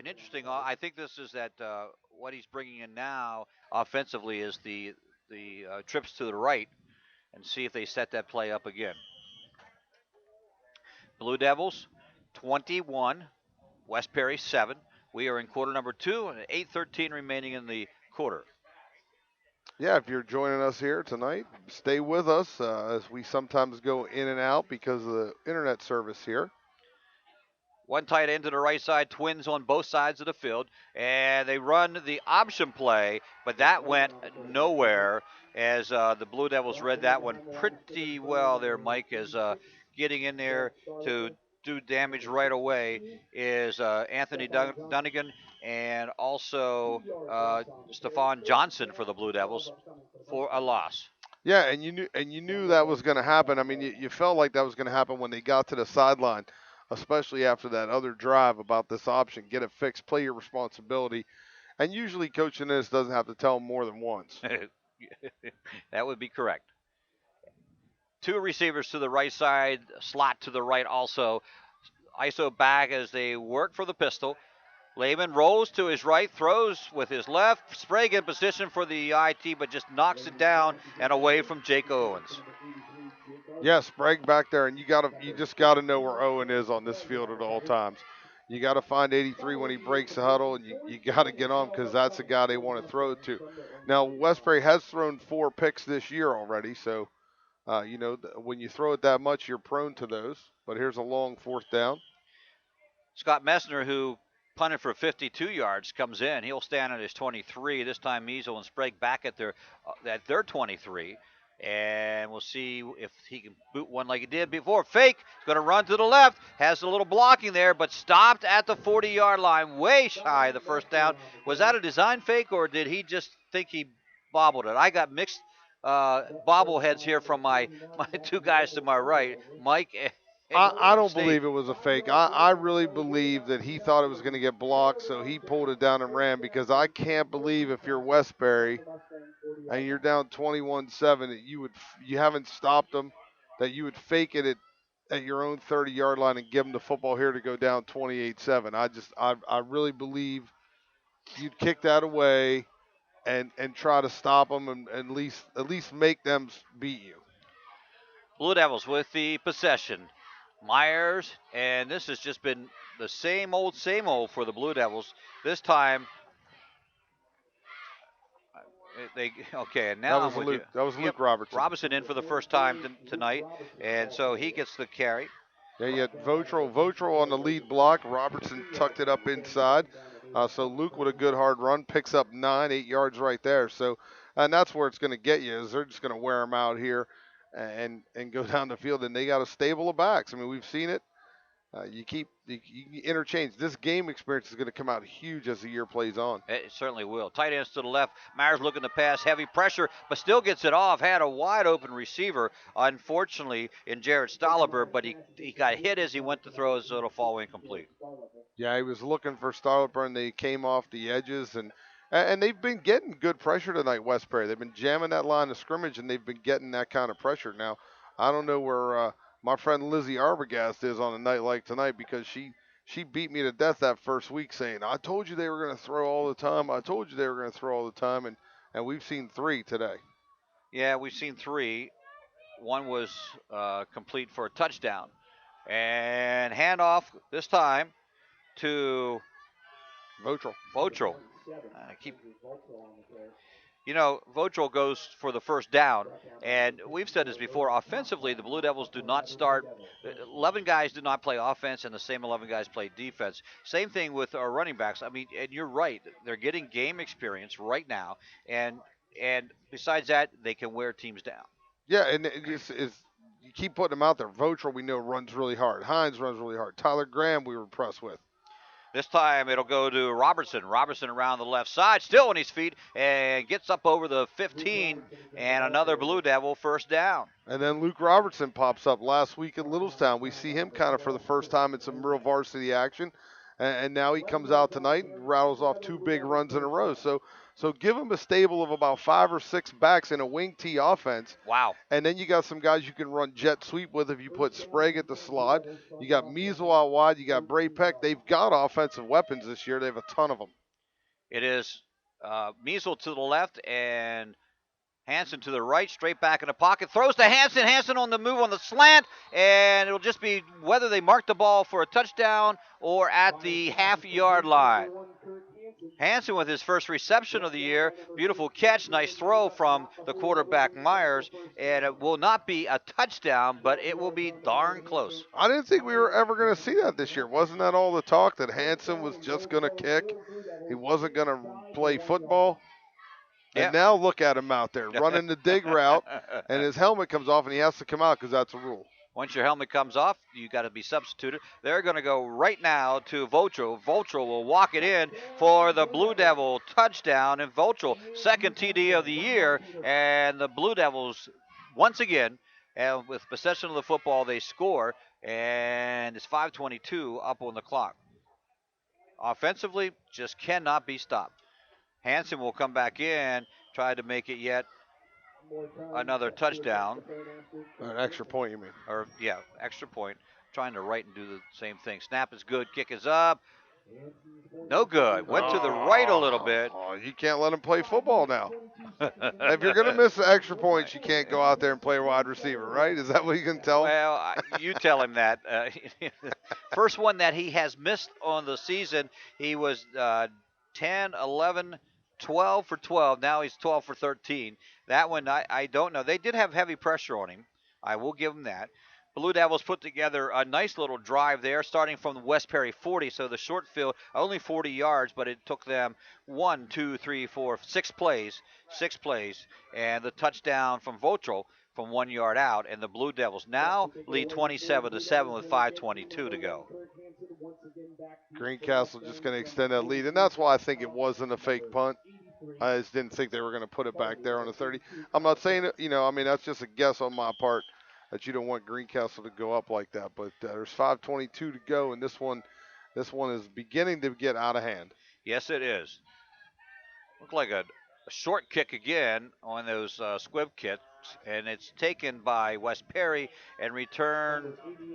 An interesting. I think this is that what he's bringing in now offensively is the trips to the right, and see if they set that play up again. Blue Devils 21, West Perry 7. We are in quarter number 2 and 8:13 remaining in the quarter. Yeah, if you're joining us here tonight, stay with us as we sometimes go in and out because of the internet service here. One tight end to the right side, twins on both sides of the field, and they run the option play, but that went nowhere as the Blue Devils read that one pretty well there, Mike, as getting in there to do damage right away is Anthony Dunnigan and also Stephon Johnson for the Blue Devils for a loss. Yeah, and you knew that was going to happen. I mean, you felt like that was going to happen when they got to the sideline, especially after that other drive about this option. Get it fixed, play your responsibility. And usually, coaching this doesn't have to tell them more than once. That would be correct. Two receivers to the right side, slot to the right also. ISO back as they work for the pistol. Lehman rolls to his right, throws with his left. Sprague in position for the IT, but just knocks it down and away from Jake Owens. Yeah, Sprague back there, and you just gotta know where Owen is on this field at all times. You got to find 83 when he breaks the huddle, and you got to get on because that's the guy they want to throw to. Now, Westbury has thrown 4 picks this year already, so when you throw it that much, you're prone to those. But here's a long 4th down. Scott Messner, who punted for 52 yards, comes in. He'll stand at his 23. This time, Measle and Sprague back at their 23. And we'll see if he can boot one like he did before. Fake, he's going to run to the left, has a little blocking there, but stopped at the 40-yard line, way shy of the first down. Was that a design fake, or did he just think he bobbled it? I got mixed bobbleheads here from my two guys to my right, Mike I don't Steve. believe it was a fake. I really believe that he thought it was going to get blocked, so he pulled it down and ran because I can't believe if you're Westbury and you're down 21-7 that you haven't stopped them, that you would fake it at your own 30-yard line and give them the football here to go down 28-7. I really believe you'd kick that away and try to stop them and at least make them beat you. Blue Devils with the possession. Myers, and this has just been the same old for the Blue Devils. This time, they okay, and now That I'm was with you. Luke. That was Yep, Luke Robertson. Robinson in for the first time tonight, and so he gets the carry. Yeah, you had Votro on the lead block. Robertson tucked it up inside. So Luke with a good hard run picks up 8 yards right there. So, and that's where it's going to get you is they're just going to wear them out here and go down the field. And they got a stable of backs. I mean, we've seen it. You interchange. This game experience is going to come out huge as the year plays on. It certainly will. Tight ends to the left. Myers looking to pass, heavy pressure, but still gets it off. Had a wide open receiver, unfortunately, in Jared Stolliver, but he got hit as he went to throw, so it'll fall incomplete. Yeah, he was looking for Starliper, and they came off the edges, and they've been getting good pressure tonight, Westbury. They've been jamming that line of scrimmage, and they've been getting that kind of pressure. Now, I don't know where my friend Lizzie Arbogast is on a night like tonight because she beat me to death that first week saying, I told you they were going to throw all the time. I told you they were going to throw all the time, and we've seen 3 today. Yeah, we've seen 3. One was complete for a touchdown. And handoff this time to Votro. Votro. I keep, Votro goes for the first down, and we've said this before. Offensively, the Blue Devils do not start. 11 guys do not play offense, and the same 11 guys play defense. Same thing with our running backs. I mean, and you're right. They're getting game experience right now, and besides that, they can wear teams down. Yeah, and you keep putting them out there. Votro, we know, runs really hard. Hines runs really hard. Tyler Graham, we were impressed with. This time it'll go to Robertson. Robertson around the left side, still on his feet, and gets up over the 15, and another Blue Devil first down. And then Luke Robertson pops up last week at Littlestown. We see him kind of for the first time in some real varsity action, and now he comes out tonight and rattles off 2 big runs in a row. So give him a stable of about 5 or 6 backs in a wing T offense. Wow. And then you got some guys you can run jet sweep with if you put Sprague at the slot. You got Measle out wide. You got Bray Peck. They've got offensive weapons this year. They have a ton of them. It is Measle to the left and Hanson to the right, straight back in the pocket, throws to Hanson. Hanson on the move on the slant, and it'll just be whether they mark the ball for a touchdown or at the half-yard line. Hanson with his first reception of the year. Beautiful catch, nice throw from the quarterback Myers, and it will not be a touchdown, but it will be darn close. I didn't think we were ever going to see that this year. Wasn't that all the talk, that Hanson was just going to kick? He wasn't going to play football? And Yep. now look at him out there running the dig route, and his helmet comes off, and he has to come out because that's a rule. Once your helmet comes off, you got to be substituted. They're going to go right now to Votrel. Votrel will walk it in for the Blue Devil touchdown. And Votrel, second TD of the year. And the Blue Devils, once again, and with possession of the football, they score. And it's 5:22 up on the clock. Offensively, just cannot be stopped. Hanson will come back in, try to make it yet another touchdown. An extra point, you mean? Or, yeah, extra point. Trying to right and do the same thing. Snap is good. Kick is up. No good. Went to the right a little bit. Oh, you can't let him play football now. If you're going to miss the extra points, you can't go out there and play wide receiver, right? Is that what you can tell him? Well, you tell him that. First one that he has missed on the season, he was 10, 11, 12 for 12. Now he's 12 for 13. That one, I don't know. They did have heavy pressure on him. I will give him that. Blue Devils put together a nice little drive there, starting from the West Perry 40. So the short field, only 40 yards, but it took them 1, 2, 3, 4, 6 plays, and the touchdown from Votrel from 1 yard out. And the Blue Devils now lead 27-7 with 5:22 to go. Greencastle just going to extend that lead, and that's why I think it wasn't a fake punt. I just didn't think they were going to put it back there on the 30. I'm not saying it, that's just a guess on my part that you don't want Greencastle to go up like that. But there's 5:22 to go, and this one is beginning to get out of hand. Yes, it is. Looked like a short kick again on those squib kicks, and it's taken by West Perry and returned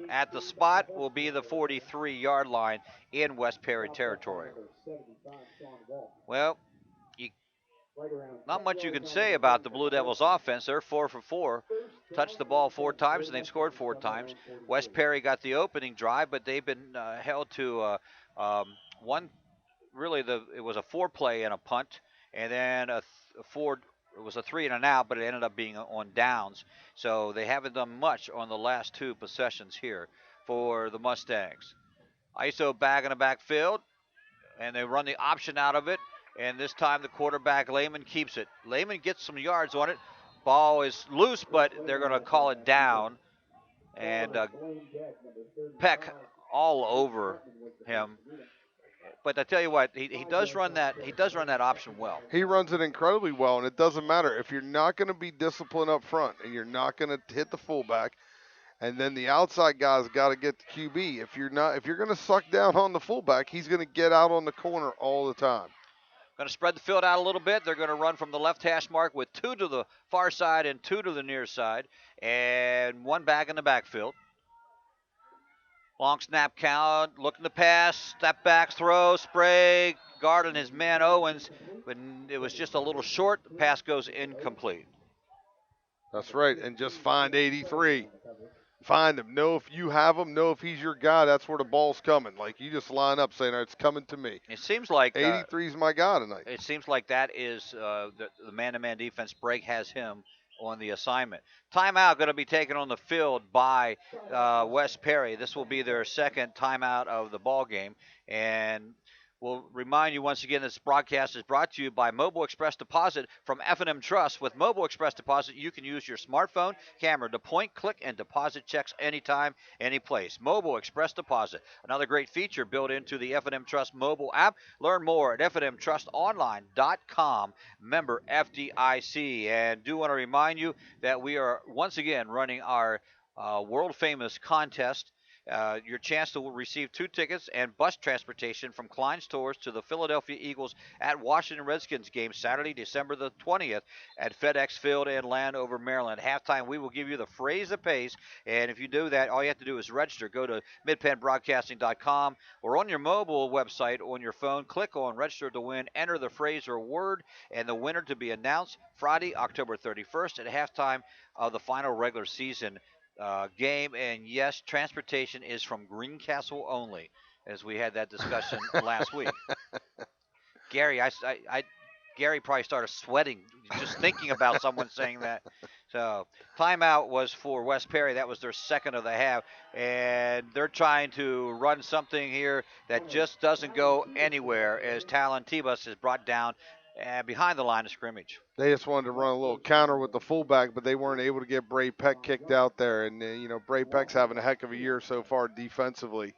at the spot will be the 43-yard line in West Perry territory. Well, not much you can say about the Blue Devils offense. They're 4 for 4. Touched the ball 4 times, and they've scored 4 times. West Perry got the opening drive, but they've been held to one. Really, it was a 4-play and a punt, and then it was a 3 and an out, but it ended up being on downs. So they haven't done much on the last 2 possessions here for the Mustangs. ISO back in the backfield, and they run the option out of it. And this time the quarterback, Lehman, keeps it. Lehman gets some yards on it. Ball is loose, but they're going to call it down. And Peck all over him. But I tell you what, he does run that option well. He runs it incredibly well, and it doesn't matter. If you're not going to be disciplined up front and you're not going to hit the fullback, and then the outside guy's got to get the QB. If you're going to suck down on the fullback, he's going to get out on the corner all the time. Going to spread the field out a little bit. They're going to run from the left hash mark with 2 to the far side and 2 to the near side, and 1 back in the backfield. Long snap count, looking to pass, step back, throw, Sprague, guarding his man Owens, but it was just a little short. The pass goes incomplete. That's right, and just find 83. Find him. Know if you have him. Know if he's your guy. That's where the ball's coming. Like, you just line up saying, it's coming to me. It seems like 83 is my guy tonight. It seems like that is the man-to-man defense. Sprague has him on the assignment. Timeout going to be taken on the field by West Perry. This will be their second timeout of the ball game, and we'll remind you once again this broadcast is brought to you by Mobile Express Deposit from F&M Trust. With Mobile Express Deposit, you can use your smartphone camera to point, click, and deposit checks anytime, any place. Mobile Express Deposit, another great feature built into the F&M Trust mobile app. Learn more at fnmtrustonline.com, member FDIC. And do want to remind you that we are once again running our world-famous contest Your chance to receive 2 tickets and bus transportation from Klein's Tours to the Philadelphia Eagles at Washington Redskins game Saturday, December the 20th at FedEx Field in Landover, Maryland. Halftime, we will give you the phrase of pace, and if you do that, all you have to do is register. Go to midpennbroadcasting.com or on your mobile website on your phone, click on register to win, enter the phrase or word, and the winner to be announced Friday, October 31st at halftime of the final regular season game. And yes, transportation is from Greencastle only, as we had that discussion last week. Gary, Gary probably started sweating just thinking about someone saying that. So timeout was for West Perry. That was their second of the half, and they're trying to run something here that just doesn't go anywhere as Talon Tebus is brought down behind the line of scrimmage. They just wanted to run a little counter with the fullback, but they weren't able to get Bray Peck kicked out there. And Bray Peck's having a heck of a year so far defensively.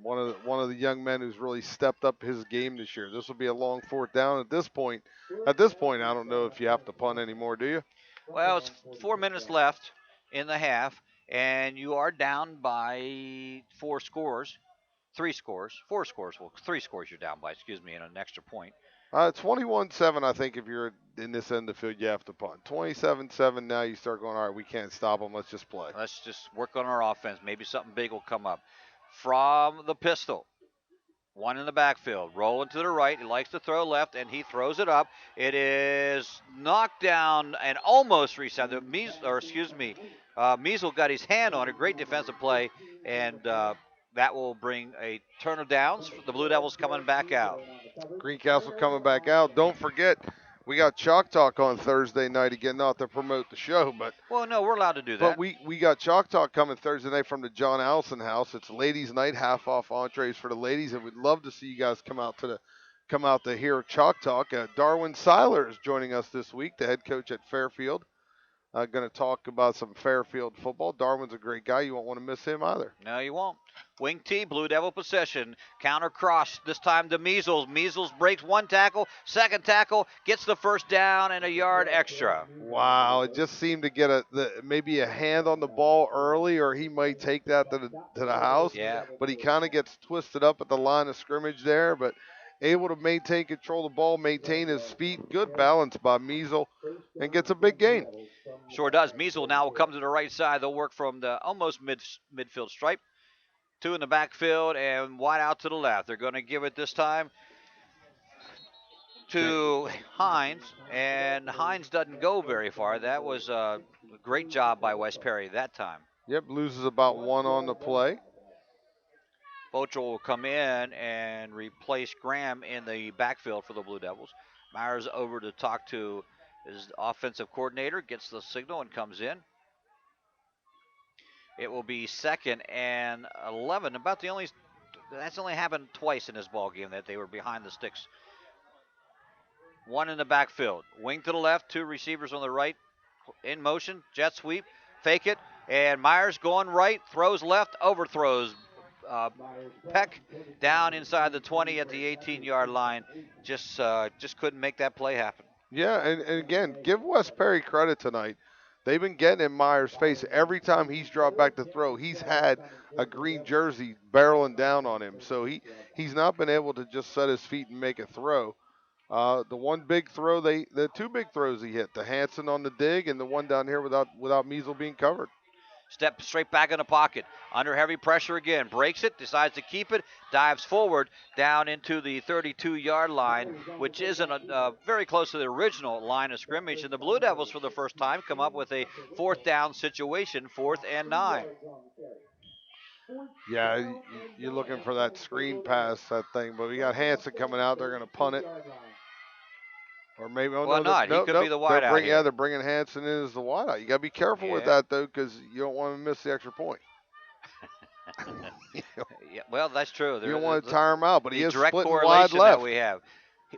One of the young men who's really stepped up his game this year. This will be a long fourth down at this point. At this point, I don't know if you have to punt anymore, do you? Well, it's 4 minutes left in the half, and you are down by 4 scores, 3 scores, 4 scores. Well, 3 scores you're down by, excuse me, and an extra point. 21-7, I think if you're in this end of the field, you have to punt. 27-7, now you start going, all right, we can't stop them. Let's just play. Let's just work on our offense. Maybe something big will come up. From the pistol, one in the backfield, rolling to the right. He likes to throw left, and he throws it up. It is knocked down and almost reset. Measle got his hand on it. Great defensive play, and that will bring a turn of downs. The Blue Devils coming back out. Greencastle coming back out. Don't forget, we got Chalk Talk on Thursday night again, not to promote the show, but well, no, we're allowed to do that. But we got Chalk Talk coming Thursday night from the John Allison house. It's ladies' night, half off entrees for the ladies, and we'd love to see you guys come out to hear Chalk Talk. Darwin Seiler is joining us this week, the head coach at Fairfield. Going to talk about some Fairfield football. Darwin's a great guy. You won't want to miss him either. No, you won't. Wing T, Blue Devil possession. Counter cross, this time to Measles. Measles breaks one tackle, second tackle, gets the first down and a yard extra. Wow, it just seemed to get maybe a hand on the ball early, or he might take that to the house. Yeah. But he kind of gets twisted up at the line of scrimmage there, but able to maintain control of the ball, maintain his feet. Good balance by Measle, and gets a big gain. Sure does. Measle now will come to the right side. They'll work from the almost midfield stripe. 2 in the backfield and wide out to the left. They're going to give it this time to Hines, and Hines doesn't go very far. That was a great job by West Perry that time. Yep, loses about 1 on the play. Bochel will come in and replace Graham in the backfield for the Blue Devils. Myers over to talk to his offensive coordinator, gets the signal and comes in. It will be 2nd and 11. That's only happened twice in this ball game that they were behind the sticks. 1 in the backfield. Wing to the left, 2 receivers on the right. In motion, jet sweep, fake it, and Myers going right, throws left, overthrows Peck down inside the 20 at the 18-yard line. Just couldn't make that play happen. Yeah, and again, give West Perry credit tonight. They've been getting in Myers' face every time he's dropped back to throw. He's had a green jersey barreling down on him, so he's not been able to just set his feet and make a throw. The one big throw, the 2 big throws he hit, the Hanson on the dig and the one down here without Measle being covered. Step straight back in the pocket. Under heavy pressure again. Breaks it, decides to keep it, dives forward down into the 32-yard line, which isn't very close to the original line of scrimmage. And the Blue Devils, for the first time, come up with a 4th down situation, 4th and 9. Yeah, you're looking for that screen pass, that thing. But we got Hanson coming out. They're going to punt it. Or maybe, he could be the wideout. Yeah, they're bringing Hanson in as the wideout. You got to be careful with that, though, because you don't want to miss the extra point. Yeah, well, that's true. You don't want to tire him out, but he is direct splitting correlation wide left. That we have.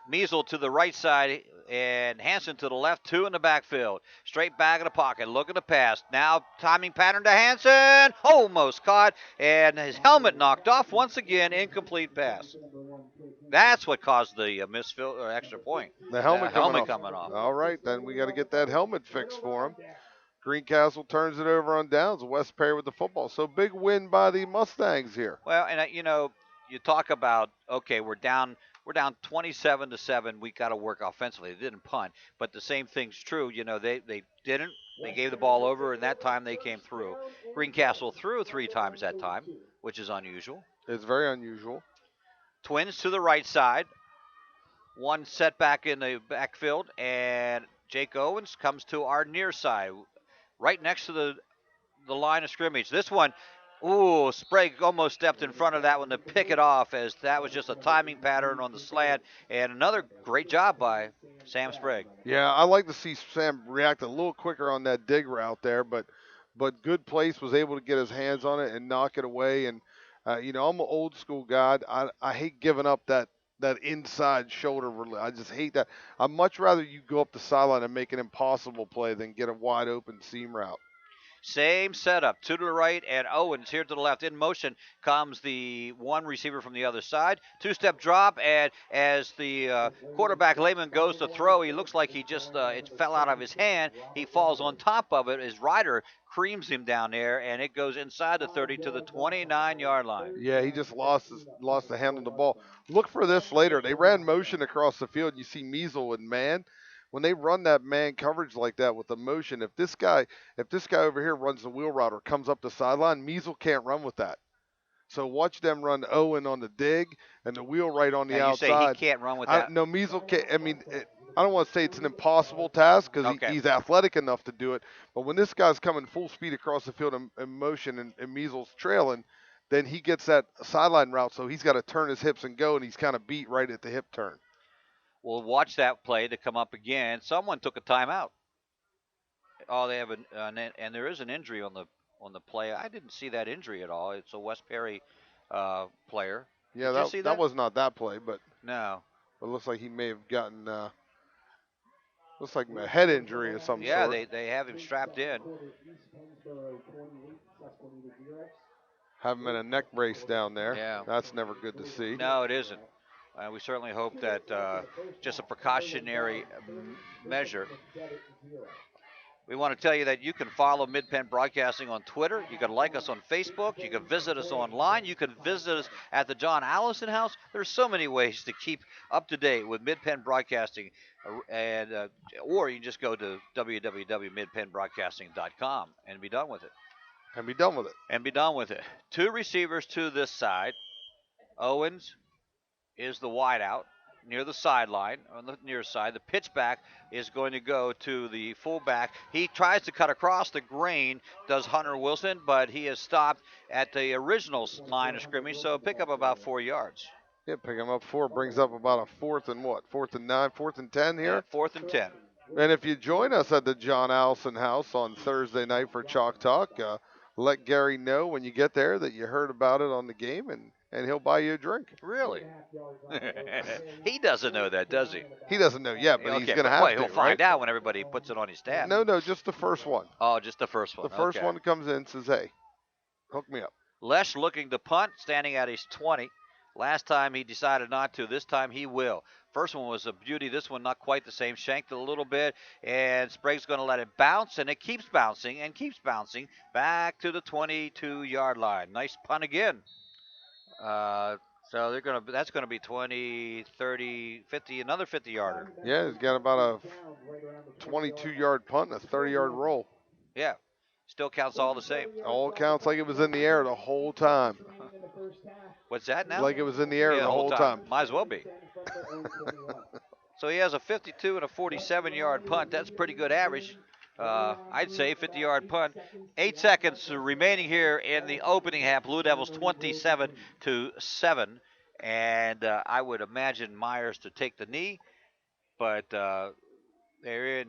Measle to the right side and Hanson to the left, 2 in the backfield. Straight back in the pocket, looking to pass. Now timing pattern to Hanson, almost caught, and his helmet knocked off once again, incomplete pass. That's what caused the misfield or extra point. The helmet coming off. All right, then we got to get that helmet fixed for him. Greencastle turns it over on downs. West Perry with the football. So big win by the Mustangs here. Well, and you talk about okay, we're down 27-7. We got to work offensively. They didn't punt, but the same thing's true. They didn't. They gave the ball over, and that time they came through. Greencastle threw 3 times that time, which is unusual. It's very unusual. Twins to the right side. One setback in the backfield, and Jake Owens comes to our near side, right next to the line of scrimmage. This one, ooh, Sprague almost stepped in front of that one to pick it off, as that was just a timing pattern on the slant, and another great job by Sam Sprague. Yeah, I like to see Sam react a little quicker on that dig route there, but good place, was able to get his hands on it and knock it away. And I'm an old school guy. I hate giving up that inside shoulder. I just hate that. I'd much rather you go up the sideline and make an impossible play than get a wide open seam route. Same setup, two to the right, and Owens here to the left. In motion comes the one receiver from the other side. Two-step drop, and as the quarterback Lehman goes to throw, he looks like he just it fell out of his hand. He falls on top of it. His rider creams him down there, and it goes inside the 30 to the 29-yard line. Yeah, he just lost the handle of the ball. Look for this later. They ran motion across the field. You see Measle and man. When they run that man coverage like that with the motion, if this guy over here runs the wheel route or comes up the sideline, Measle can't run with that. So watch them run Owen on the dig and the wheel right on the Now, you outside. say he can't run with that? No, Measle can't. I mean, I don't want to say it's an impossible task because Okay. he's athletic enough to do it. But when this guy's coming full speed across the field in motion and Measle's trailing, then he gets that sideline route. So he's got to turn his hips and go, and he's kind of beat right at the hip turn. We'll watch that play to come up again. Someone took a timeout. Oh, they have and there is an injury on the play. I didn't see that injury at all. It's a West Perry player. Yeah, Did you see that? was not that play, but No. it looks like he may have gotten looks like a head injury or something. Yeah, they have him strapped in. Have him in a neck brace down there. Yeah. That's never good to see. No, it isn't. We certainly hope that just a precautionary measure. We want to tell you that you can follow Mid-Penn Broadcasting on Twitter. You can like us on Facebook. You can visit us online. You can visit us at the John Allison House. There's so many ways to keep up to date with Mid-Penn Broadcasting, or you can just go to www.midpennbroadcasting.com and be done with it. And be done with it. And be done with it. Two receivers to this side. Owens is the wideout near the sideline on the near side. The pitch back is going to go to the fullback. He tries to cut across the grain, does Hunter Wilson, but he is stopped at the original line of scrimmage, so pick up about 4 yards. Yeah, pick him up 4, brings up about a 4th and 9, 4th and 10 here? Yeah, 4th and 10. And if you join us at the John Allison House on Thursday night for Chalk Talk, let Gary know when you get there that you heard about it on the game, and he'll buy you a drink. Really? He doesn't know that, does he? He doesn't know yet, but he's going to have to, he'll find out when everybody puts it on his tab. No, just the first one. Oh, just the first one. The first one comes in and says, hey, hook me up. Lesh looking to punt, standing at his 20. Last time he decided not to. This time he will. First one was a beauty. This one not quite the same. Shanked it a little bit, and Sprague's going to let it bounce, and it keeps bouncing and keeps bouncing back to the 22-yard line. Nice punt again. So that's going to be 20, 30, 50, another 50-yarder. Yeah, he's got about a 22-yard punt and a 30-yard roll. Yeah, still counts all the same. All counts like it was in the air the whole time. What's that now? Like it was in the air the whole time. Might as well be. So he has a 52 and a 47-yard punt. That's pretty good average. I'd say 50-yard punt. 8 seconds remaining here in the opening half. Blue Devils 27-7, and I would imagine Myers to take the knee, but they're in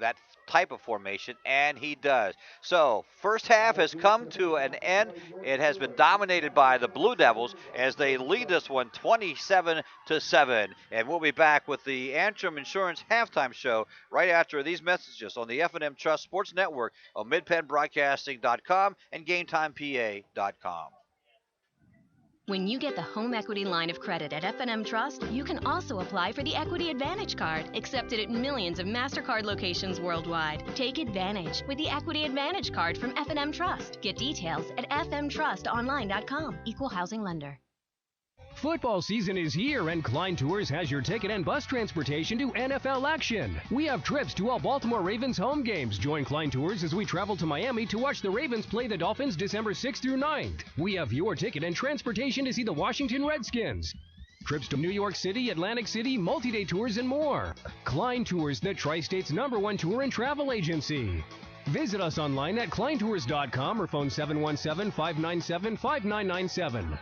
that type of formation, and he does. So first half has come to an end. It has been dominated by the Blue Devils as they lead this one 27-7. And we'll be back with the Antrim Insurance halftime show right after these messages on the F&M Trust Sports Network on midpennbroadcasting.com and GameTimePA.com. When you get the home equity line of credit at F&M Trust, you can also apply for the Equity Advantage card, accepted at millions of MasterCard locations worldwide. Take advantage with the Equity Advantage card from F&M Trust. Get details at fmtrustonline.com. Equal housing lender. Football season is here, and Klein Tours has your ticket and bus transportation to NFL action. We have trips to all Baltimore Ravens home games. Join Klein Tours as we travel to Miami to watch the Ravens play the Dolphins December 6th through 9th. We have your ticket and transportation to see the Washington Redskins. Trips to New York City, Atlantic City, multi-day tours, and more. Klein Tours, the Tri-State's #1 tour and travel agency. Visit us online at kleintours.com or phone 717-597-5997.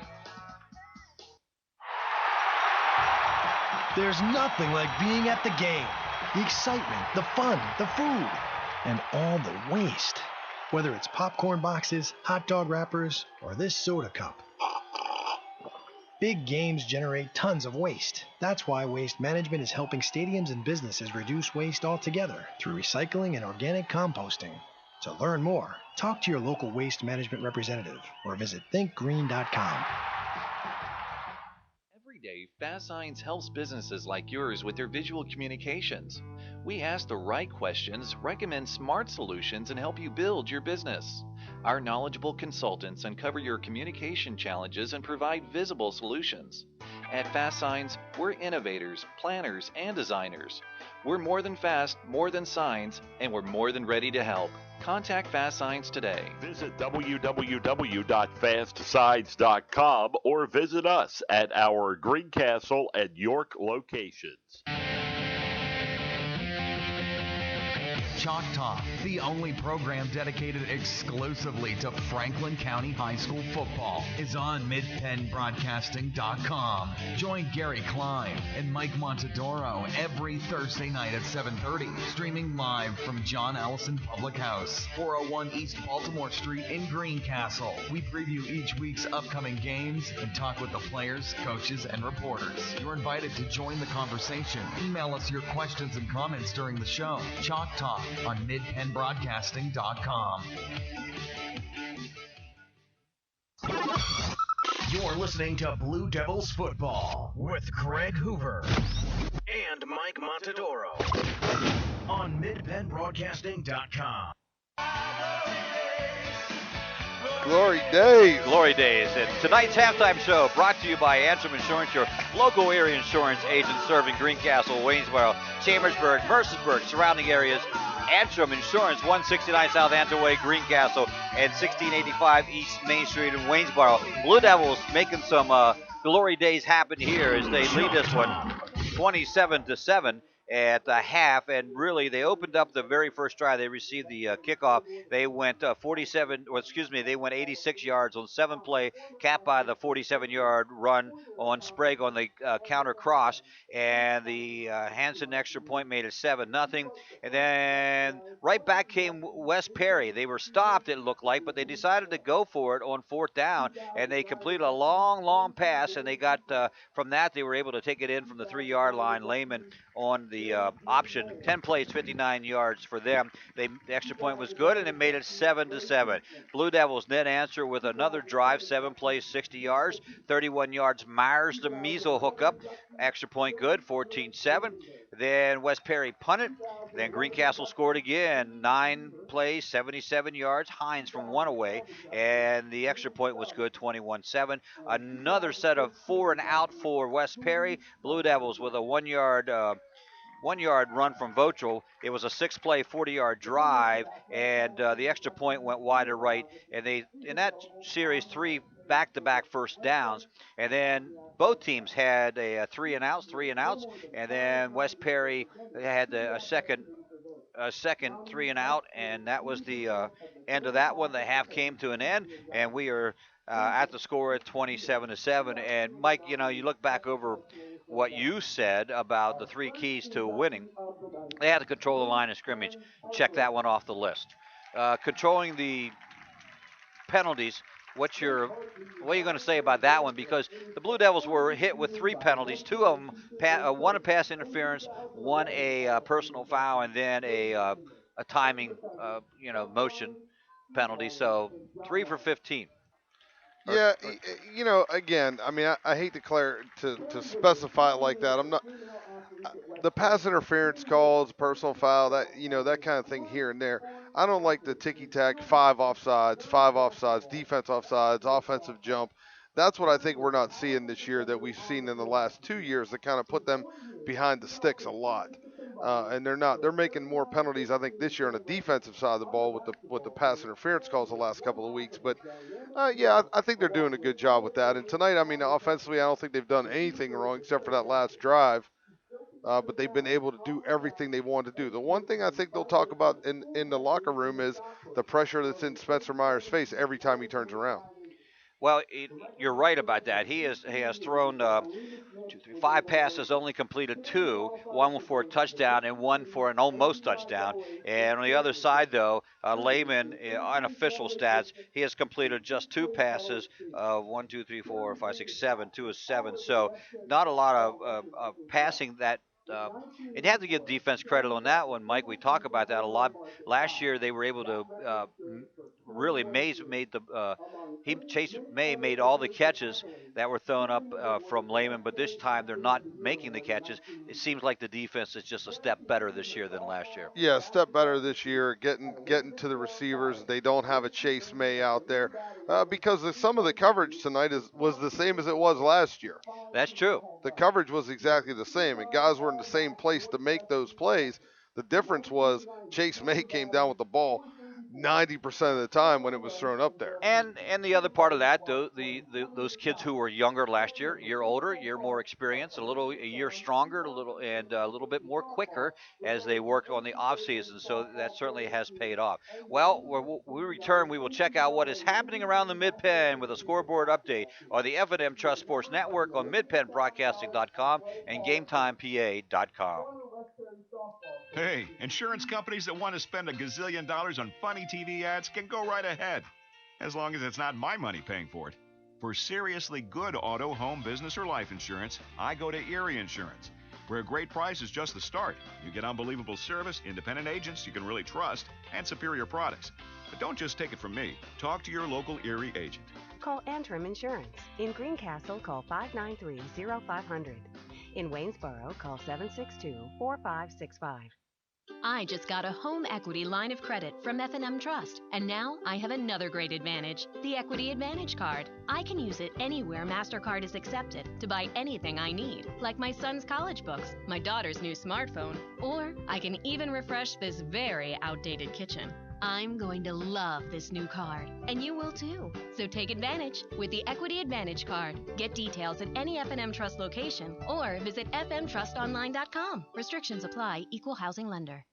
There's nothing like being at the game. The excitement, the fun, the food, and all the waste. Whether it's popcorn boxes, hot dog wrappers, or this soda cup. Big games generate tons of waste. That's why Waste Management is helping stadiums and businesses reduce waste altogether through recycling and organic composting. To learn more, talk to your local waste management representative or visit thinkgreen.com. Day, Fast Signs helps businesses like yours with their visual communications. We ask the right questions, recommend smart solutions, and help you build your business. Our knowledgeable consultants uncover your communication challenges and provide visible solutions. At Fast Signs, we're innovators, planners, and designers. We're more than fast, more than signs, and we're more than ready to help. Contact Fast Signs today. Visit www.fastsigns.com or visit us at our Greencastle and York locations. Chalk Talk, the only program dedicated exclusively to Franklin County High School football, is on midpennbroadcasting.com. Join Gary Klein and Mike Montadoro every Thursday night at 7:30, streaming live from John Allison Public House, 401 East Baltimore Street in Greencastle. We preview each week's upcoming games and talk with the players, coaches, and reporters. You're invited to join the conversation. Email us your questions and comments during the show. Chalk Talk on midpennbroadcasting.com. You're listening to Blue Devils Football with Greg Hoover and Mike Montadoro on midpennbroadcasting.com. Glory days. Glory days. And tonight's halftime show brought to you by Antrim Insurance, your local area insurance agent serving Greencastle, Waynesboro, Chambersburg, Mercersburg, surrounding areas. Antrim Insurance, 169 South Antrim Way, Greencastle, and 1685 East Main Street in Waynesboro. Blue Devils making some glory days happen here as they lead this one 27-7 at the half, and really they opened up the very first drive. They received the kickoff. They went they went 86 yards on 7 play, capped by the 47-yard run on Sprague on the counter cross, and the Hanson extra point made it 7-0. And then right back came West Perry. They were stopped, it looked like, but they decided to go for it on 4th down, and they completed a long pass, and they got from that they were able to take it in from the 3-yard line. Lehman on the option, 10 plays, 59 yards for them. The extra point was good, and it made it 7-7. Blue Devils then answer with another drive, 7 plays, 60 yards, 31 yards. Myers the Measle hookup, extra point good, 14-7. Then West Perry punted. Then Greencastle scored again, 9 plays, 77 yards. Hines from 1 away, and the extra point was good, 21-7. Another set of 4 and out for West Perry. Blue Devils with a 1-yard run from Votral. It was a 6-play, 40-yard drive, and the extra point went wide to right. And they, in that series, 3 back-to-back first downs. And then both teams had a 3 and outs, and then West Perry had a second 3 and out, and that was the end of that one. The half came to an end, and we are at the score at 27-7. And Mike, you look back over what you said about the 3 keys to winning. They had to control the line of scrimmage. Check that one off the list. Controlling the penalties. What are you going to say about that one? Because the Blue Devils were hit with 3 penalties. 2 of them, one a pass interference, one a personal foul, and then a timing, motion penalty. So 3 for 15. Yeah, again, I mean, I hate to specify it like that. I'm not the pass interference calls, personal foul, that kind of thing here and there. I don't like the ticky tack, five offsides, defense offsides, offensive jump. That's what I think we're not seeing this year that we've seen in the last 2 years that kind of put them behind the sticks a lot. And they're making more penalties, I think, this year on the defensive side of the ball with the pass interference calls the last couple of weeks. But yeah, I think they're doing a good job with that. And tonight, I mean, offensively, I don't think they've done anything wrong except for that last drive. But they've been able to do everything they want to do. The one thing I think they'll talk about in the locker room is the pressure that's in Spencer Myers' face every time he turns around. Well, you're right about that. He has thrown 5 passes, only completed 2, one for a touchdown and one for an almost touchdown. And on the other side, though, Lehman, unofficial stats, he has completed just 2 passes, 1, 2, 3, 4, 5, 6, 7, 2 is 7. So not a lot of passing that. And you have to give defense credit on that one, Mike. We talk about that a lot. Last year, they were able to really Mays made the Chase May made all the catches that were thrown up from Lehman, but this time they're not making the catches. It seems like the defense is just a step better this year than last year. Yeah, a step better this year, getting to the receivers. They don't have a Chase May out there because some of the coverage tonight was the same as it was last year. That's true. The coverage was exactly the same, and guys were in the same place to make those plays. The difference was Chase May came down with the ball 90% of the time when it was thrown up there. And the other part of that, though, those kids who were younger last year, a year older, a year more experienced, a year stronger, a little bit more quicker as they worked on the off season. So that certainly has paid off. Well, when we return, we will check out what is happening around the Mid-Penn with a scoreboard update on the F&M Trust Sports Network on MidPennBroadcasting.com and GameTimePA.com. Hey, insurance companies that want to spend a gazillion dollars on funny TV ads can go right ahead, as long as it's not my money paying for it. For seriously good auto, home, business, or life insurance, I go to Erie Insurance, where a great price is just the start. You get unbelievable service, independent agents you can really trust, and superior products. But don't just take it from me. Talk to your local Erie agent. Call Antrim Insurance. In Greencastle, call 593-0500. In Waynesboro, call 762-4565. I just got a home equity line of credit from F&M Trust, and now I have another great advantage, the Equity Advantage Card. I can use it anywhere MasterCard is accepted to buy anything I need, like my son's college books, my daughter's new smartphone, or I can even refresh this very outdated kitchen. I'm going to love this new card, and you will too. So take advantage with the Equity Advantage Card. Get details at any F&M Trust location or visit fmtrustonline.com. Restrictions apply. Equal housing lender.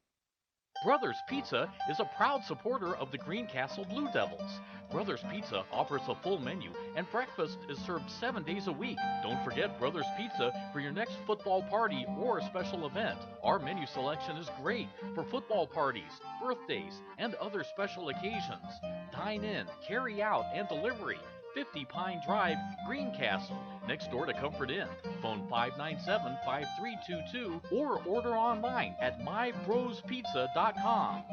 Brothers Pizza is a proud supporter of the Greencastle Blue Devils. Brothers Pizza offers a full menu, and breakfast is served 7 days a week. Don't forget Brothers Pizza for your next football party or special event. Our menu selection is great for football parties, birthdays, and other special occasions. Dine in, carry out, and delivery. 50 Pine Drive, Greencastle, next door to Comfort Inn. Phone 597-5322 or order online at mybrospizza.com.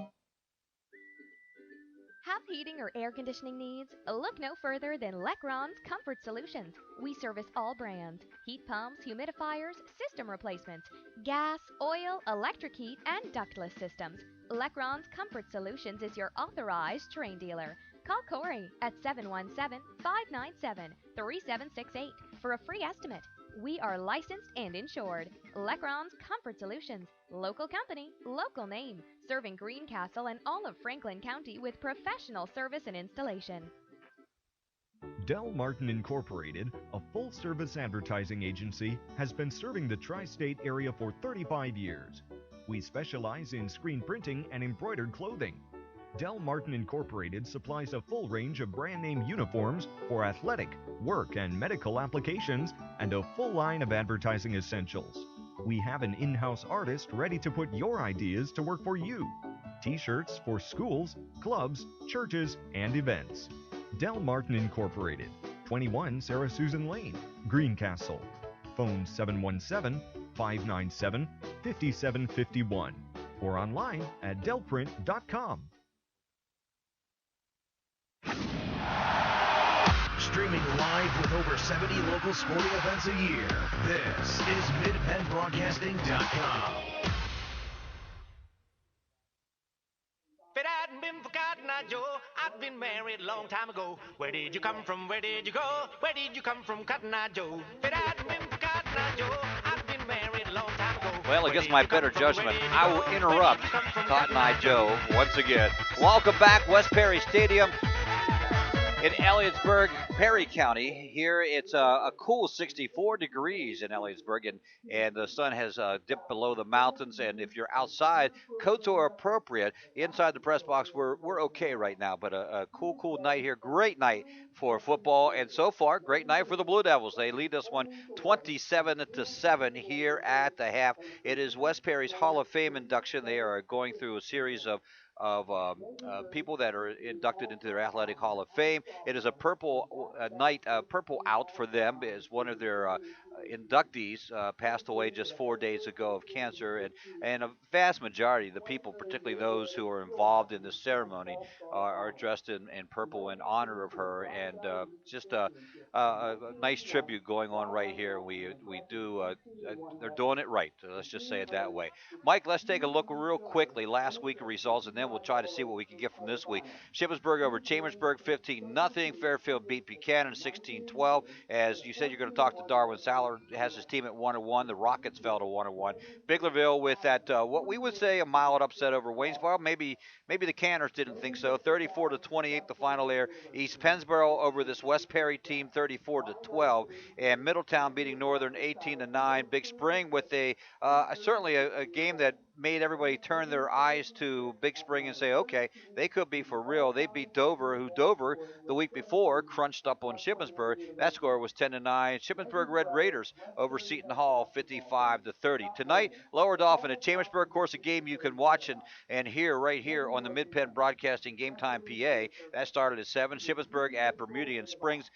Have heating or air conditioning needs? Look no further than Lecron's Comfort Solutions. We service all brands: heat pumps, humidifiers, system replacements, gas, oil, electric heat, and ductless systems. Lecron's Comfort Solutions is your authorized Trane dealer. Call Corey at 717-597-3768 for a free estimate. We are licensed and insured. Lecron's Comfort Solutions. Local company, local name. Serving Greencastle and all of Franklin County with professional service and installation. Del Martin Incorporated, a full-service advertising agency, has been serving the tri-state area for 35 years. We specialize in screen printing and embroidered clothing. Del Martin Incorporated supplies a full range of brand name uniforms for athletic, work, and medical applications, and a full line of advertising essentials. We have an in-house artist ready to put your ideas to work for you. T-shirts for schools, clubs, churches, and events. Del Martin Incorporated, 21 Sarah Susan Lane, Greencastle. Phone 717-597-5751 or online at delprint.com. Streaming live with over 70 local sporting events a year. This is MidPennBroadcasting.com. If it hadn't been for Cotton Eye Joe, I'd been married a long time ago. Where did you come from? Where did you go? Where did you come from, Cotton Eye Joe? If it hadn't been for Cotton Eye Joe, I'd been married a long time ago. Well, against my better judgment, I will interrupt Cotton Eye Joe once again. Welcome back, West Perry Stadium in Elliotsburg, Perry County. Here it's a cool 64 degrees in Elliotsburg, and the sun has dipped below the mountains. And if you're outside, coats are appropriate. Inside the press box, we're okay right now. But a cool night here. Great night for football, and so far, great night for the Blue Devils. They lead this one 27-7 here at the half. It is West Perry's Hall of Fame induction. They are going through a series of people that are inducted into their Athletic Hall of Fame. It is a purple night, purple out for them, as one of their inductees passed away just 4 days ago of cancer, and a vast majority of the people, particularly those who are involved in this ceremony, are dressed in purple in honor of her, and just a nice tribute going on right here. We do they're doing it right. Let's just say it that way. Mike, let's take a look real quickly last week of results, and then we'll try to see what we can get from this week. Shippensburg over Chambersburg 15-0. Fairfield beat Buchanan 16-12. As you said, you're going to talk to Darwin Saller. Has his team at 1-1. The Rockets fell to 1-1. Biglerville with that what we would say a mild upset over Waynesboro. Maybe the Canners didn't think so. 34-28 the final there. East Pennsboro over this West Perry team 34-12, and Middletown beating Northern 18-9. Big Spring with certainly a game that made everybody turn their eyes to Big Spring and say, okay, they could be for real. They beat Dover, who Dover the week before crunched up on Shippensburg. That score was 10-9. Shippensburg Red Raiders over Seton Hall 55-30. Tonight, Lower Dauphin at Chambersburg. Of course, a game you can watch and hear right here on the Mid-Penn Broadcasting Game Time PA. That started at 7. Shippensburg at Bermudian Springs.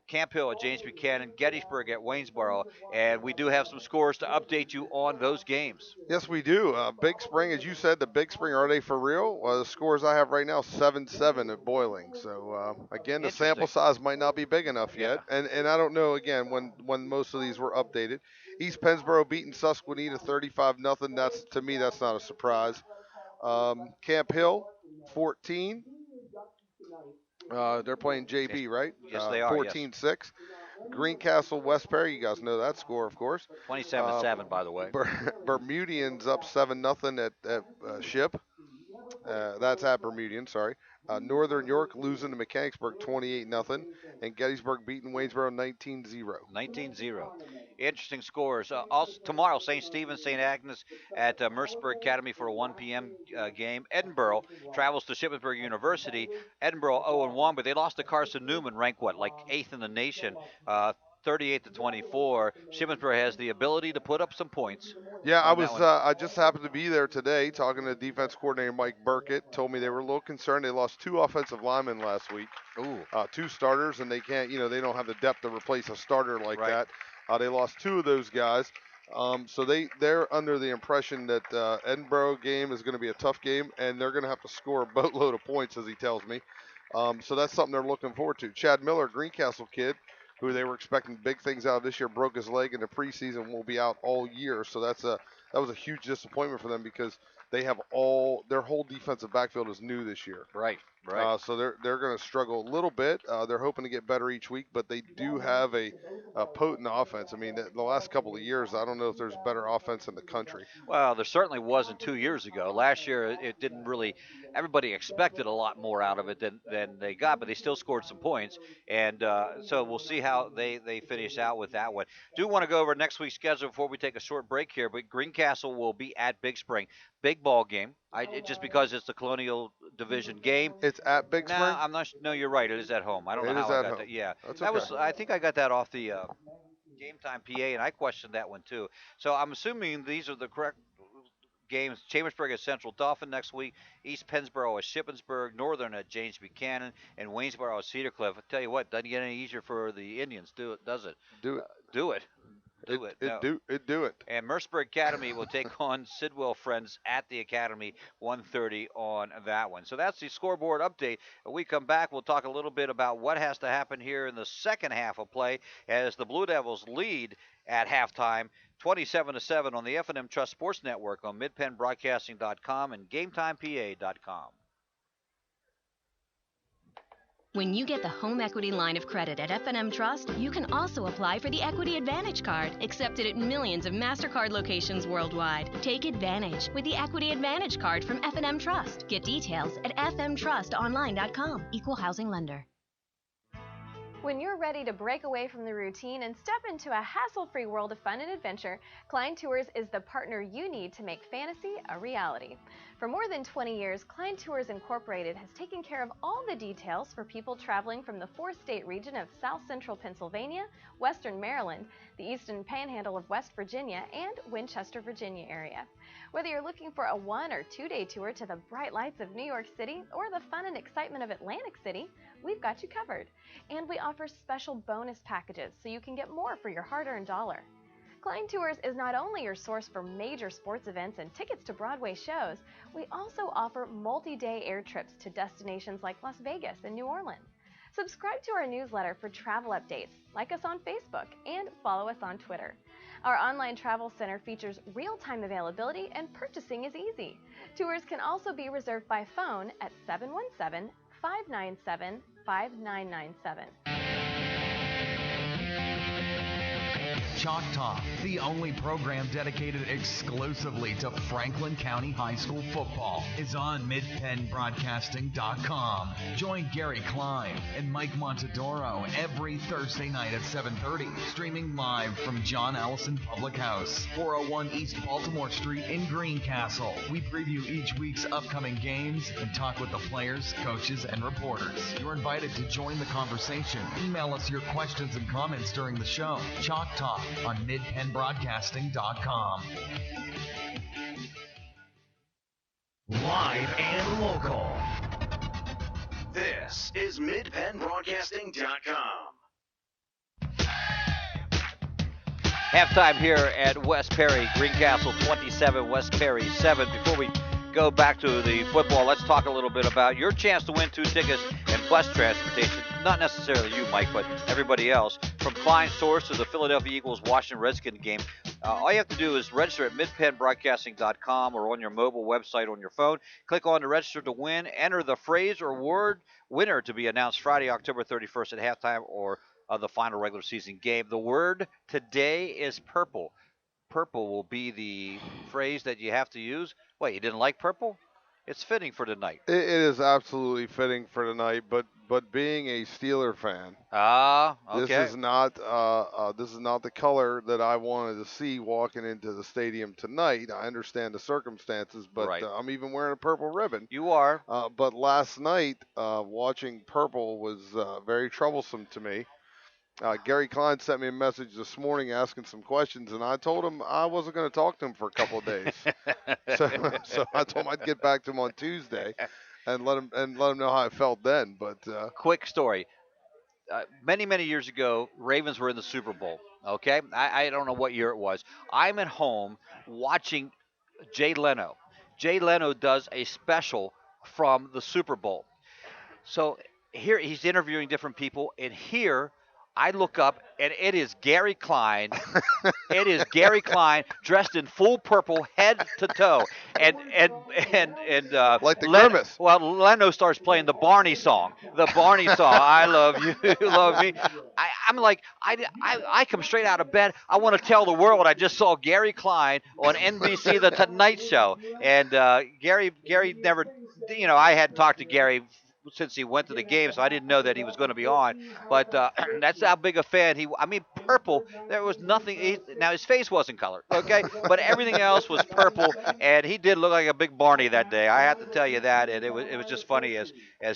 Camp Hill at James Buchanan. Gettysburg at Waynesboro. And we do have some scores to update you on those games. Yes, we do. Big Spring, as you said, the Big Spring, are they for real? The scores I have right now, 7-7 at Boiling. So, again, the sample size might not be big enough yet. And I don't know, again, when most of these were updated. East Pennsboro beating Susquehanna 35-0. To me, that's not a surprise. Camp Hill, 14. They're playing JB, right? Yes, they are. 14-6. Yes. Greencastle West Perry, you guys know that score, of course. 27-7, by the way. Bermudians up 7-0 at Ship. That's at Bermudian, sorry. Northern York losing to Mechanicsburg 28-0, and Gettysburg beating Waynesboro 19-0. 19-0. Interesting scores. Also tomorrow, St. Stephen's, St. Agnes at Mercersburg Academy for a 1 p.m. Game. Edinburgh travels to Shippensburg University. Edinburgh 0-1, but they lost to Carson Newman, ranked what, like 8th in the nation. 38-24. Shippensburg has the ability to put up some points. Yeah, I just happened to be there today talking to defense coordinator Mike Burkett. Told me they were a little concerned. They lost 2 offensive linemen last week. Ooh. 2 starters, and they can't, they don't have the depth to replace a starter like that. They lost 2 of those guys. So they're under the impression that Edinburgh game is going to be a tough game, and they're going to have to score a boatload of points, as he tells me. So that's something they're looking forward to. Chad Miller, Greencastle kid, who they were expecting big things out of this year, broke his leg in the preseason, will be out all year. So that was a huge disappointment for them because they have their whole defensive backfield is new this year. Right. So they're going to struggle a little bit. They're hoping to get better each week, but they do have a potent offense. I mean, the last couple of years, I don't know if there's better offense in the country. Well, there certainly wasn't 2 years ago. Last year, it didn't really. Everybody expected a lot more out of it than they got, but they still scored some points. And so we'll see how they finish out with that one. Do want to go over next week's schedule before we take a short break here, but Greencastle will be at Big Spring. Big ball game. Just because it's the Colonial Division game. It's at Big Spring? I'm not. No, you're right. It is at home. I don't know how I got that. Yeah, that was. I think I got that off the Game Time PA, and I questioned that one too. So I'm assuming these are the correct games. Chambersburg at Central Dauphin next week. East Pennsboro at Shippensburg. Northern at James Buchanan, and Waynesboro at Cedar Cliff. I tell you what, doesn't get any easier for the Indians. Does it? Do it. Do it. do it. No. It'd do it. And Mercersburg Academy will take on Sidwell Friends at the Academy, 1:30 on that one. So that's the scoreboard update. When we come back, we'll talk a little bit about what has to happen here in the second half of play as the Blue Devils lead at halftime, 27-7 on the F&M Trust Sports Network on MidPennBroadcasting.com and GameTimePA.com. When you get the home equity line of credit at F&M Trust, you can also apply for the Equity Advantage Card, accepted at millions of MasterCard locations worldwide. Take advantage with the Equity Advantage Card from F&M Trust. Get details at fmtrustonline.com. Equal housing lender. When you're ready to break away from the routine and step into a hassle-free world of fun and adventure, Klein Tours is the partner you need to make fantasy a reality. For more than 20 years, Klein Tours Incorporated has taken care of all the details for people traveling from the four-state region of South Central Pennsylvania, Western Maryland, the Eastern Panhandle of West Virginia, and Winchester, Virginia area. Whether you're looking for a 1- or 2-day tour to the bright lights of New York City or the fun and excitement of Atlantic City, we've got you covered. And we offer special bonus packages so you can get more for your hard-earned dollar. Klein Tours is not only your source for major sports events and tickets to Broadway shows, we also offer multi-day air trips to destinations like Las Vegas and New Orleans. Subscribe to our newsletter for travel updates, like us on Facebook, and follow us on Twitter. Our online travel center features real-time availability and purchasing is easy. Tours can also be reserved by phone at 717-597-5997. Chalk Talk, the only program dedicated exclusively to Franklin County High School football, is on MidPennBroadcasting.com. Join Gary Klein and Mike Montadoro every Thursday night at 7:30, streaming live from John Allison Public House, 401 East Baltimore Street in Greencastle. We preview each week's upcoming games and talk with the players, coaches, and reporters. You're invited to join the conversation. Email us your questions and comments during the show. Chalk Talk on MidPennBroadcasting.com. Live and local. This is MidPennBroadcasting.com. Halftime here at West Perry, Greencastle 27, West Perry 7. Before we go back to the football, let's talk a little bit about your chance to win 2 tickets and bus transportation. Not necessarily you, Mike, but everybody else. From Klein Source to the Philadelphia Eagles-Washington Redskins game, all you have to do is register at midpennbroadcasting.com or on your mobile website on your phone. Click on to register to win. Enter the phrase or word winner to be announced Friday, October 31st at halftime or the final regular season game. The word today is purple. Purple will be the phrase that you have to use. Wait, you didn't like purple? It's fitting for tonight. It is absolutely fitting for tonight, but being a Steeler fan, okay. this is not the color that I wanted to see walking into the stadium tonight. I understand the circumstances, but Right. I'm even wearing a purple ribbon. You are. But last night, watching purple was very troublesome to me. Gary Klein sent me a message this morning asking some questions, and I told him I wasn't going to talk to him for a couple of days. so I told him I'd get back to him on Tuesday and let him know how I felt then. But Quick story. Many years ago, Ravens were in the Super Bowl. Okay, I don't know what year it was. I'm at home watching Jay Leno. Jay Leno does a special from the Super Bowl. So here he's interviewing different people, and here I look up, and it is Gary Klein. It is Gary Klein dressed in full purple, head to toe, and like the grimace. Well, Leno starts playing the Barney song. The Barney song. I love you, you love me. I'm like, I come straight out of bed. I want to tell the world I just saw Gary Klein on NBC The Tonight Show, and Gary never, I hadn't talked to Gary since he went to the game, so I didn't know that he was going to be on. But that's how big a fan purple. There was nothing. Now his face wasn't colored, okay, but everything else was purple, and he did look like a big Barney that day. I have to tell you that, and it was just funny as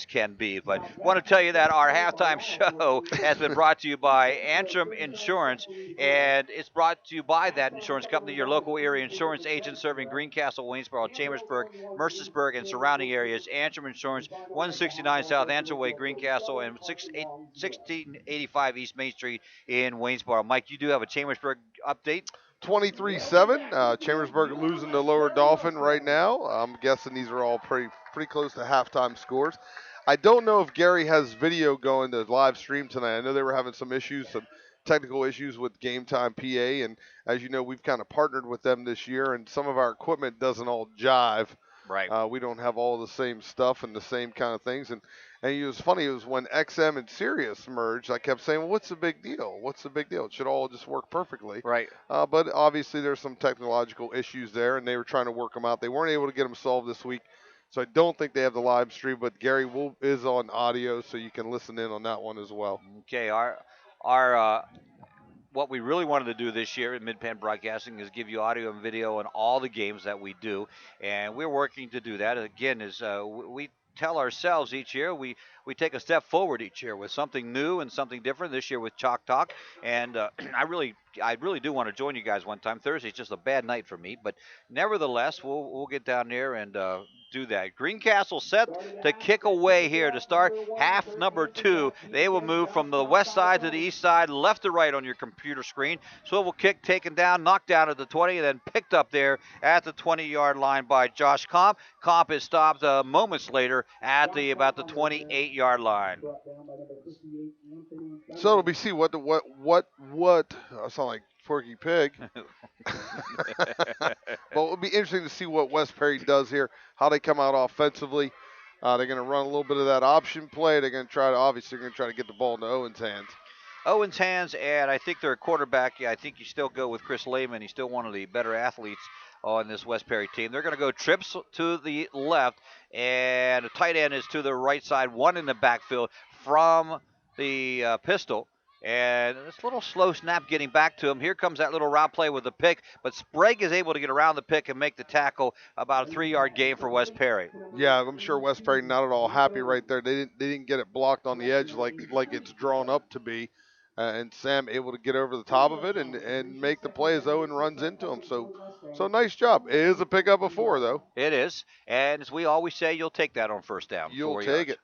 can be. But I want to tell you that our halftime show has been brought to you by Antrim Insurance, and it's brought to you by that insurance company, your local area insurance agent serving Greencastle, Waynesboro, Chambersburg, Mercersburg, and surrounding areas. Antrim Insurance, 160 69 South Antrim Way, Greencastle, and 1685 East Main Street in Waynesboro. Mike, you do have a Chambersburg update? 23-7. Chambersburg losing to Lower Dolphin right now. I'm guessing these are all pretty close to halftime scores. I don't know if Gary has video going to live stream tonight. I know they were having some issues, some technical issues with Game Time PA, and as you know, we've kind of partnered with them this year, and some of our equipment doesn't all jive. Right. We don't have all the same stuff and the same kind of things. And it was funny. It was when XM and Sirius merged. I kept saying, well, "What's the big deal? What's the big deal? It should all just work perfectly." Right. But obviously, there's some technological issues there, and they were trying to work them out. They weren't able to get them solved this week, so I don't think they have the live stream. But Gary is on audio, so you can listen in on that one as well. Okay. Our what we really wanted to do this year at Mid-Penn Broadcasting is give you audio and video on all the games that we do, and we're working to do that. Again, we tell ourselves each year we take a step forward each year with something new and something different. This year with Chalk Talk, and I really do want to join you guys one time. Thursday's just a bad night for me, but nevertheless, we'll get down there and do that. Greencastle set to kick away here to start half number 2. They will move from the west side to the east side, left to right on your computer screen. Swivel kick taken down, knocked down at the 20, and then picked up there at the 20-yard line by Josh Comp. Comp is stopped moments later at about the 28-yard line. So it'll be see what I sound like Porky Pig. But it'll be interesting to see what West Perry does here, how they come out offensively. They're going to run a little bit of that option play. They're going to try to get the ball into Owen's hands. Owen's hands, and I think their quarterback, I think you still go with Chris Lehman. He's still one of the better athletes on this West Perry team. They're going to go trips to the left, and the tight end is to the right side, one in the backfield from the pistol. And this little slow snap getting back to him. Here comes that little route play with the pick, but Sprague is able to get around the pick and make the tackle. About a 3-yard gain for West Perry. Yeah, I'm sure West Perry not at all happy right there. They didn't get it blocked on the edge like it's drawn up to be. And Sam able to get over the top of it and make the play as Owen runs into him. So nice job. It is a pickup of 4, though. It is. And as we always say, you'll take that on first down. You'll take it.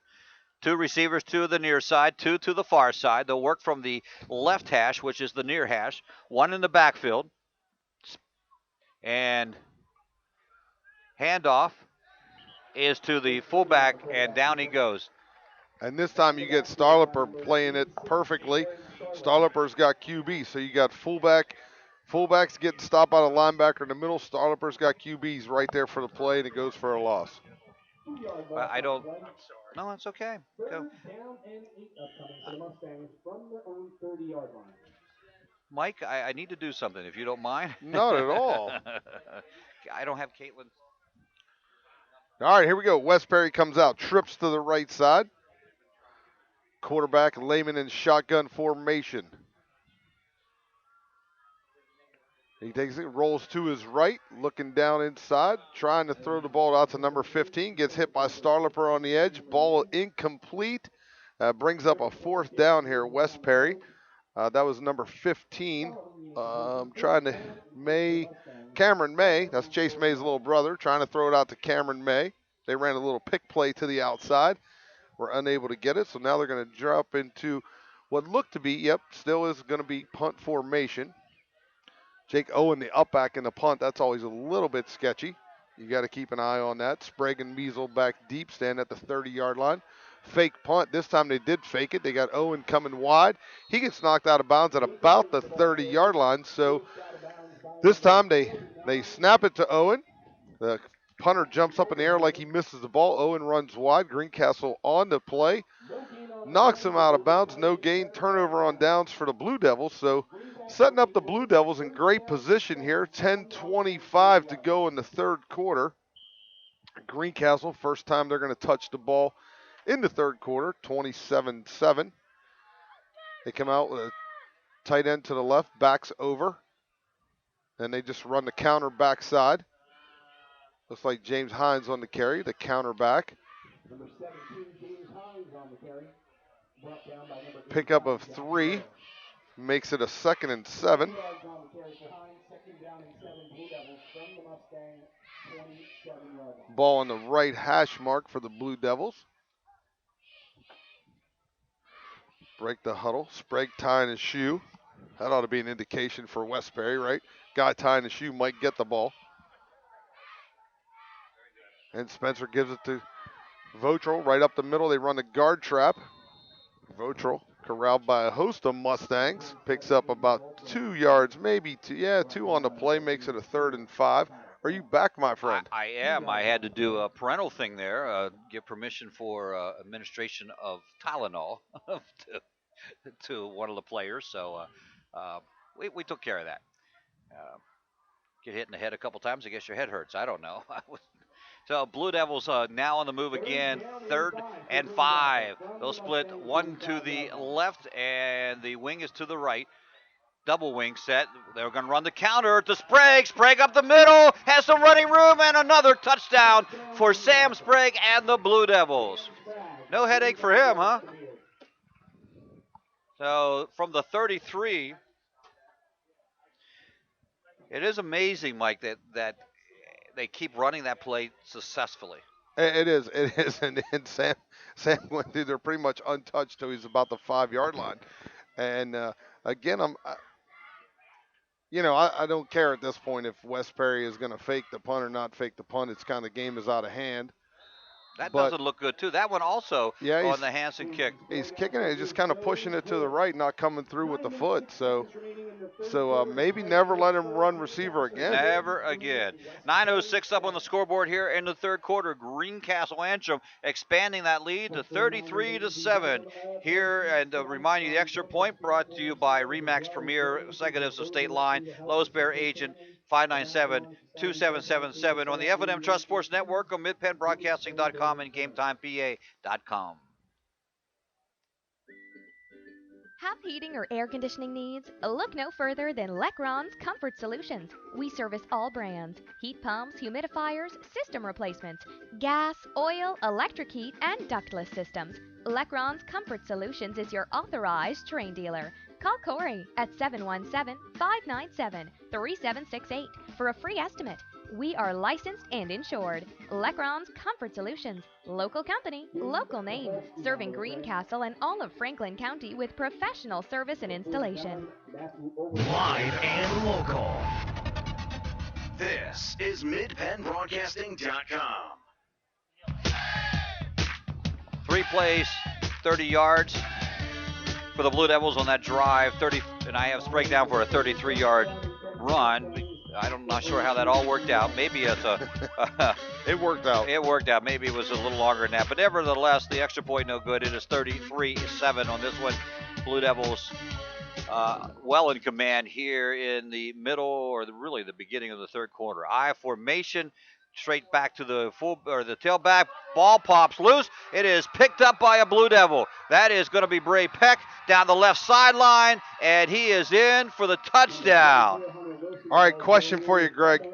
2 receivers to the near side, 2 to the far side. They'll work from the left hash, which is the near hash. 1 in the backfield. And handoff is to the fullback, and down he goes. And this time you get Starlipper playing it perfectly. Starlipper's got QB, so you got fullbacks getting stopped by the linebacker in the middle. Starlipper's got QBs right there for the play, and it goes for a loss. I don't. No, that's okay. Go. Mike, I need to do something if you don't mind. Not at all. I don't have Caitlin. All right, here we go. West Perry comes out, trips to the right side. Quarterback Lehman in shotgun formation. He takes it, rolls to his right, looking down inside, trying to throw the ball out to number 15. Gets hit by Starlipper on the edge. Ball incomplete. Brings up a 4th down here, West Perry. That was number 15. Cameron May. That's Chase May's little brother. Trying to throw it out to Cameron May. They ran a little pick play to the outside. Were unable to get it. So now they're going to drop into what looked to be, still is going to be punt formation. Jake Owen, the up back in the punt, that's always a little bit sketchy. You got to keep an eye on that. Sprague and Measle back deep, stand at the 30-yard line. Fake punt. This time they did fake it. They got Owen coming wide. He gets knocked out of bounds at about the 30-yard line. So this time they snap it to Owen. The punter jumps up in the air like he misses the ball. Owen runs wide. Greencastle on the play. Knocks him out of bounds. No gain. Turnover on downs for the Blue Devils. So setting up the Blue Devils in great position here. 10:25 to go in the 3rd quarter. Greencastle, first time they're going to touch the ball in the 3rd quarter. 27-7. They come out with a tight end to the left. Backs over. And they just run the counter backside. Looks like James Hines on the carry, the counter back. Number 17, James Hines on the carry. Brought down by number Pickup of 3 makes it a 2nd and 7. 2 yards on the carry for Hines. 2nd down and 7. Blue Devils from the Mustang 27-yard line. Ball on the right hash mark for the Blue Devils. Break the huddle. Sprague tying his shoe. That ought to be an indication for Westbury, right? Guy tying his shoe might get the ball. And Spencer gives it to Votral right up the middle. They run the guard trap. Votral corralled by a host of Mustangs. Picks up about 2 yards, maybe two. Yeah, 2 on the play. Makes it a 3rd and 5. Are you back, my friend? I am. I had to do a parental thing there, give permission for administration of Tylenol to one of the players. So we took care of that. Uh, get hit in the head a couple times, I guess your head hurts. I don't know. So Blue Devils now on the move again, 3rd and 5. They'll split one to the left, and the wing is to the right. Double wing set. They're going to run the counter to Sprague. Sprague up the middle, has some running room, and another touchdown for Sam Sprague and the Blue Devils. No headache for him, huh? So from the 33, it is amazing, Mike, that they keep running that play successfully. It is, and Sam went through there pretty much untouched till he's about the 5-yard line. And again, I don't care at this point if Westbury is going to fake the punt or not fake the punt. It's kind of game is out of hand. That doesn't look good, too. That one also on the Hansen kick. He's kicking it, just kind of pushing it to the right, not coming through with the foot. So maybe never let him run receiver again. Never again. 9:06 up on the scoreboard here in the 3rd quarter. Greencastle Antrim expanding that lead to 33-7 here. And remind you, the extra point brought to you by Remax Premier Executives of State Line, lowest bear agent, 597-2777 on the F&M Trust Sports Network on midpennbroadcasting.com and GameTimePA.com. Have heating or air conditioning needs? Look no further than Lecron's Comfort Solutions. We service all brands: heat pumps, humidifiers, system replacements, gas, oil, electric heat, and ductless systems. Lecron's Comfort Solutions is your authorized Trane dealer. Call Corey at 717-597-3768 for a free estimate. We are licensed and insured. Lecron's Comfort Solutions. Local company, local name. Serving Greencastle and all of Franklin County with professional service and installation. Live and local. This is MidPennBroadcasting.com. 3 plays, 30 yards for the Blue Devils on that drive. 30, and I have Sprague down for a 33-yard run. I'm not sure how that all worked out. Maybe it's it worked out. It worked out. Maybe it was a little longer than that. But nevertheless, the extra point no good. It is 33-7 on this one. Blue Devils well in command here in the middle, or really the beginning of the 3rd quarter. I formation. Straight back to the the tailback. Ball pops loose. It is picked up by a Blue Devil. That is going to be Bray Peck down the left sideline, and he is in for the touchdown. All right, question for you, Greg.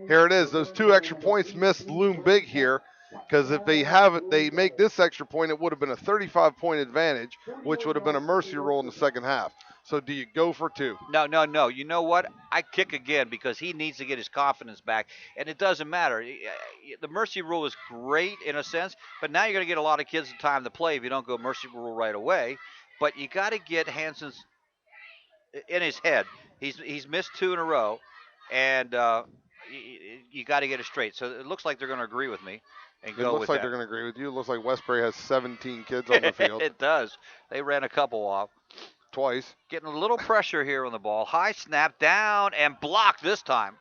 Here it is. Those 2 extra points missed loom big here, because if they make this extra point, it would have been a 35-point advantage, which would have been a mercy rule in the second half. So do you go for 2? No. You know what? I kick again because he needs to get his confidence back. And it doesn't matter. The mercy rule is great in a sense, but now you're going to get a lot of kids the time to play if you don't go mercy rule right away. But you got to get Hansen's in his head. He's missed 2 in a row, and you got to get it straight. So it looks like they're going to agree with me and go with that. It looks like they're going to agree with you. It looks like Westbury has 17 kids on the field. It does. They ran a couple off. Twice. Getting a little pressure here on the ball. High snap down and blocked this time.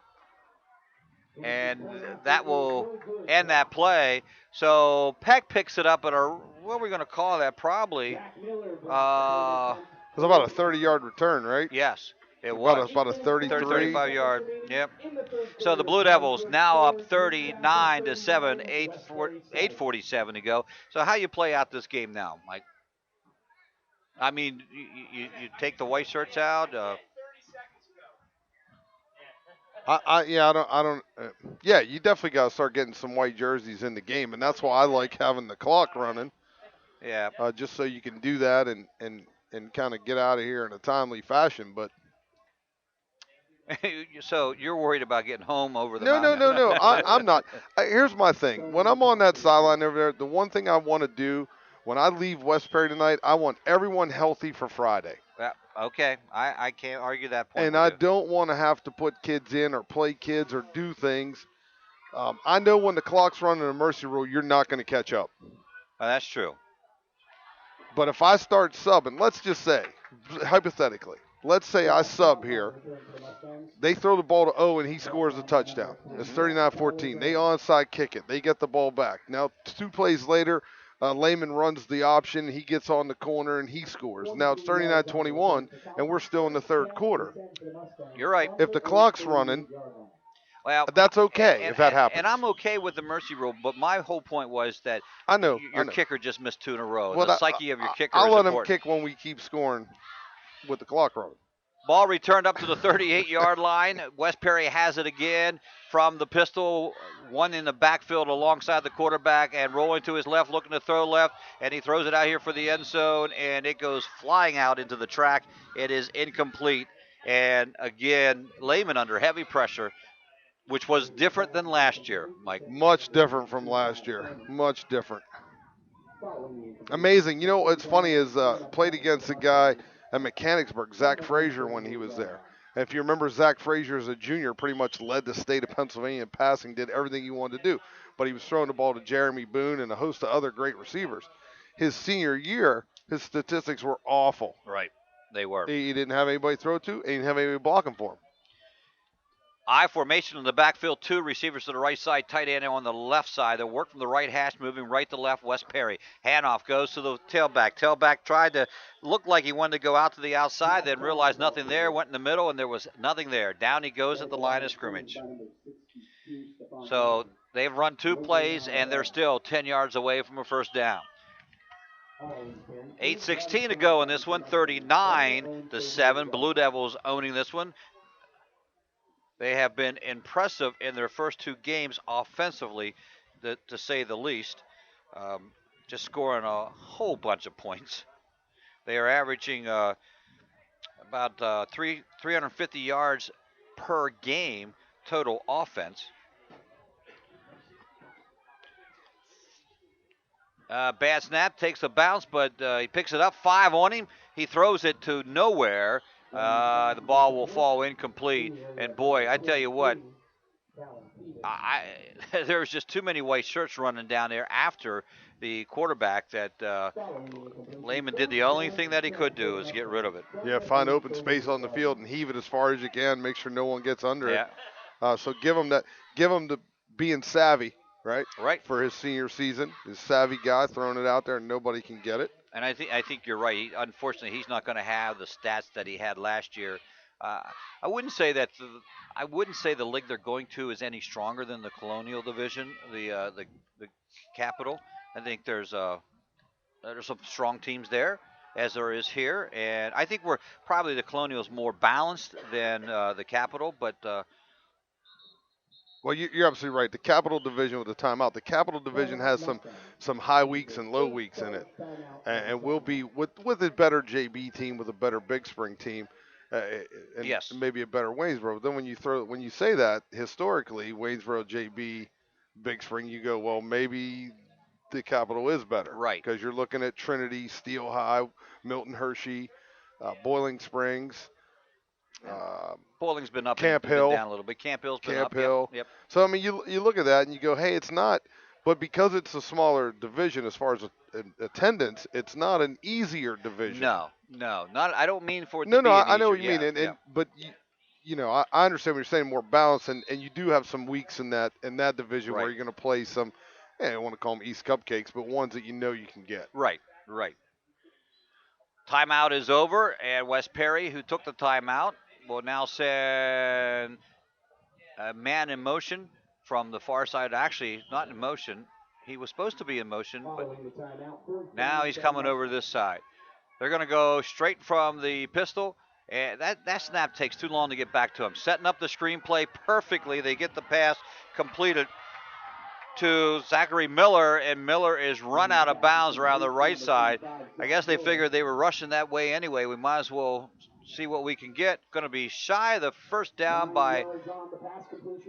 And that will end that play. So Peck picks it up at what are we going to call that? Probably. It was about a 30-yard return, right? Yes, it was. About a 33. 35-yard. Yep. So the Blue Devils now up 39-7, 8:47 to go. So how you play out this game now, Mike? I mean, you take the white shirts out. Yeah, you definitely got to start getting some white jerseys in the game, and that's why I like having the clock running. Yeah. Just so you can do that and kind of get out of here in a timely fashion. But so you're worried about getting home over the mountain? No. I'm not. Here's my thing. When I'm on that sideline over there, the one thing I want to do When I leave West Perry tonight, I want everyone healthy for Friday. Okay, I can't argue that point. And with I you. don't want to have to put kids in or play kids or do things. I know when the clock's running a mercy rule, you're not going to catch up. That's true. But if I start subbing, let's just say, hypothetically, let's say I sub here. They throw the ball to O and he scores a touchdown. It's 39-14. They onside kick it. They get the ball back. Now, 2 plays later, Lehman runs the option. He gets on the corner and he scores. Now it's 39-21, and we're still in the third quarter. You're right. If the clock's running, well, that's okay if that happens. And I'm okay with the mercy rule, but my whole point was that I know your kicker just missed 2 in a row. Well, the psyche of your kicker I'll is let important. him kick when we keep scoring with the clock running. Ball returned up to the 38-yard line. West Perry has it again from the pistol. One in the backfield alongside the quarterback and rolling to his left, looking to throw left, and he throws it out here for the end zone, and it goes flying out into the track. It is incomplete. And again, Lehman under heavy pressure, which was different than last year, Mike. Much different from last year. Much different. Amazing. You know what's funny is played against a guy at Mechanicsburg, Zach Frazier, when he was there. And if you remember, Zach Frazier as a junior pretty much led the state of Pennsylvania in passing, did everything he wanted to do. But he was throwing the ball to Jeremy Boone and a host of other great receivers. His senior year, his statistics were awful. Right. They were. He didn't have anybody to throw to, and he didn't have anybody blocking for him. I formation in the backfield, 2 receivers to the right side, tight end on the left side. They'll work from the right hash, moving right to left. West Perry. Handoff goes to the tailback. Tailback tried to look like he wanted to go out to the outside, then realized nothing there, went in the middle, and there was nothing there. Down he goes at the line of scrimmage. So they've run 2 plays, and they're still 10 yards away from a first down. 8:16 to go in this one, 39-7. Blue Devils owning this one. They have been impressive in their first 2 games offensively, to say the least. Just scoring a whole bunch of points. They are averaging about 350 yards per game total offense. Bad snap, takes a bounce, but he picks it up. 5 on him. He throws it to nowhere. The ball will fall incomplete. And boy, I tell you what, there's just too many white shirts running down there after the quarterback that Lehman did the only thing that he could do is get rid of it. Yeah, find open space on the field and heave it as far as you can. Make sure no one gets under it. So give him the being savvy, right? Right. For his senior season, his savvy guy throwing it out there and nobody can get it. And I think you're right. Unfortunately, he's not going to have the stats that he had last year. I wouldn't say the league they're going to is any stronger than the Colonial Division, the Capital. I think there's some strong teams there, as there is here, and I think we're probably the Colonial's more balanced than the Capital, but. Well, you're absolutely right. The Capital Division with the timeout. The Capital Division has some high weeks and low weeks in it, and we'll be with a better JB team, with a better Big Spring team, and maybe a better Waynesboro. But then when you say that historically, Waynesboro, JB, Big Spring, you go, well, maybe the Capital is better, right? Because you're looking at Trinity, Steel High, Milton Hershey, Boiling Springs. Boiling's been up Camp and Hill, been down a little bit. Camp Hill's been Camp up. Hill. Yep. So I mean, you look at that and you go, hey, it's not. But because it's a smaller division as far as attendance, it's not an easier division. No, not. I don't mean for it. No, to be I know what easier. you mean, but you know, I understand what you're saying. More balance, and you do have some weeks in that division where you're going to play some. I don't want to call them East Cupcakes, but ones that you know you can get. Right. Timeout is over, and West Perry, who took the timeout, will now send a man in motion from the far side. Actually, not in motion. He was supposed to be in motion, but now he's coming over this side. They're going to go straight from the pistol, and that snap takes too long to get back to him. Setting up the screenplay perfectly. They get the pass completed to Zachary Miller, and Miller is run out of bounds around the right side. I guess they figured they were rushing that way anyway. We might as well see what we can get. Going to be shy of the first down by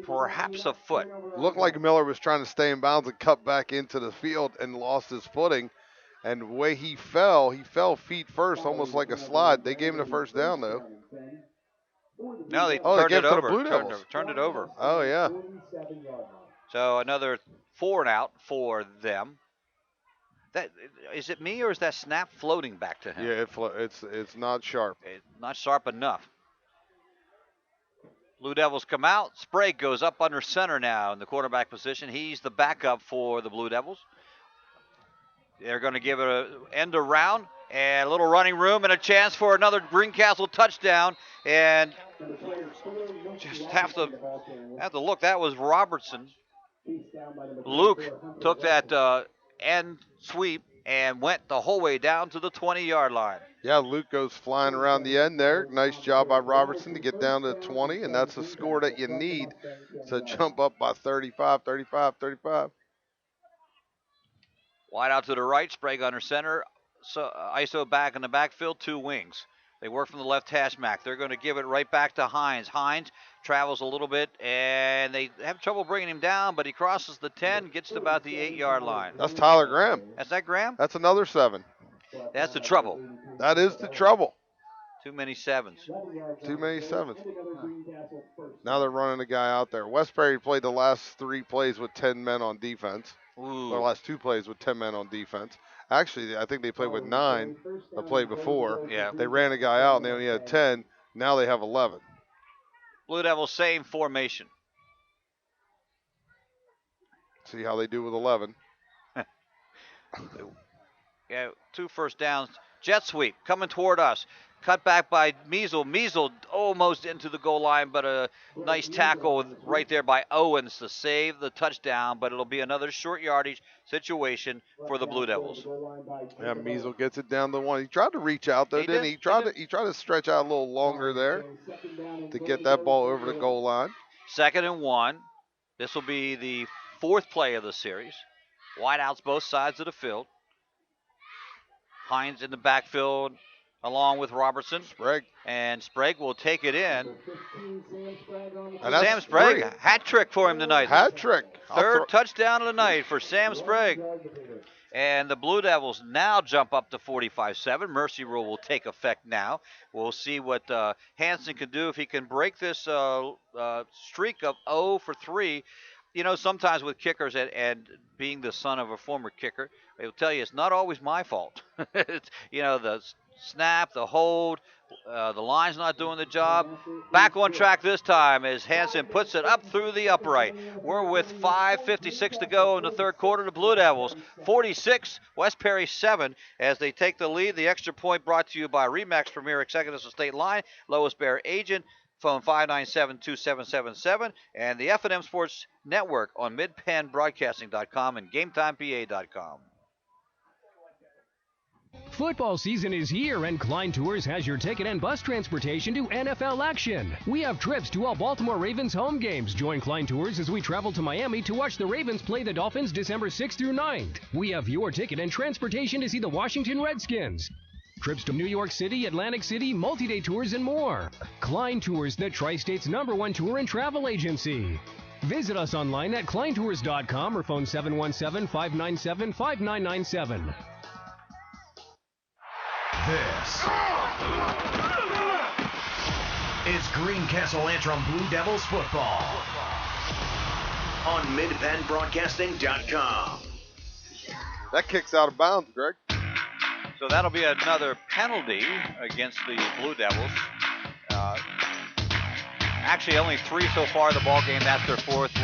perhaps a foot. Looked like Miller was trying to stay in bounds and cut back into the field and lost his footing. And the way he fell feet first, almost like a slide. They gave him the first down, though. No, they Oh, they turned gave it it to the over. Blue Devils. Turned it over. Oh, yeah. So another 4 and out for them. That is it me or is that snap floating back to him? Yeah, it's not sharp. Not sharp enough. Blue Devils come out. Sprague goes up under center now in the quarterback position. He's the backup for the Blue Devils. They're going to give it an end around and a little running room and a chance for another Greencastle touchdown. And just have to look. That was Robertson. Luke took that end sweep and went the whole way down to the 20-yard line. Yeah, Luke goes flying around the end there. Nice job by Robertson to get down to 20, and that's the score that you need to jump up by 35. Wide out to the right, Sprague under center. So ISO back in the backfield, 2 wings. They work from the left hash back. They're going to give it right back to Hines. Hines travels a little bit, and they have trouble bringing him down, but he crosses the 10, gets to about the 8-yard line. That's Tyler Graham. That's that Graham? That's another 7. That's the trouble. That is the trouble. Too many 7s. Too many 7s. Now they're running a guy out there. Westbury played the last 3 plays with 10 men on defense. Ooh. The last 2 plays with 10 men on defense. Actually, I think they played with 9 the play before. Yeah. They ran a guy out, and they only had 10. Now they have 11. Blue Devils, same formation. See how they do with 11. Yeah, 2 first downs. Jet sweep coming toward us. Cut back by Measle. Measle almost into the goal line, but a nice tackle right there by Owens to save the touchdown, but it'll be another short yardage situation for the Blue Devils. Yeah, Measle gets it down the 1. He tried to reach out, though, didn't he? He tried to stretch out a little longer there to get that ball over the goal line. 2nd and 1. This will be the 4th play of the series. Wideouts both sides of the field. Hines in the backfield along with Robertson. Sprague. And Sprague will take it in. And Sam Sprague, hat trick for him tonight. Hat trick. 3rd touchdown of the night for Sam Sprague. And the Blue Devils now jump up to 45-7. Mercy rule will take effect now. We'll see what Hansen can do if he can break this streak of 0 for 3. You know, sometimes with kickers and being the son of a former kicker, they'll tell you it's not always my fault. It's, you know, the snap, the hold, the line's not doing the job. Back on track this time as Hansen puts it up through the upright. We're with 5:56 to go in the 3rd quarter. The Blue Devils 46, West Perry 7 as they take the lead. The extra point brought to you by Remax Premier Executive State Line, lowest bear agent. Phone 597-2777 and the F&M Sports Network on midpennbroadcasting.com and GameTimePA.com. Football season is here, and Klein Tours has your ticket and bus transportation to NFL action. We have trips to all Baltimore Ravens home games. Join Klein Tours as we travel to Miami to watch the Ravens play the Dolphins December 6th through 9th. We have your ticket and transportation to see the Washington Redskins. Trips to New York City, Atlantic City, multi-day tours, and more. Klein Tours, the Tri-State's #1 tour and travel agency. Visit us online at kleintours.com or phone 717-597-5997. This is Greencastle Antrim Blue Devils football on midpennbroadcasting.com. That kick's out of bounds, Greg. So that'll be another penalty against the Blue Devils. Actually, only 3 so far in the ball game. That's their 4th.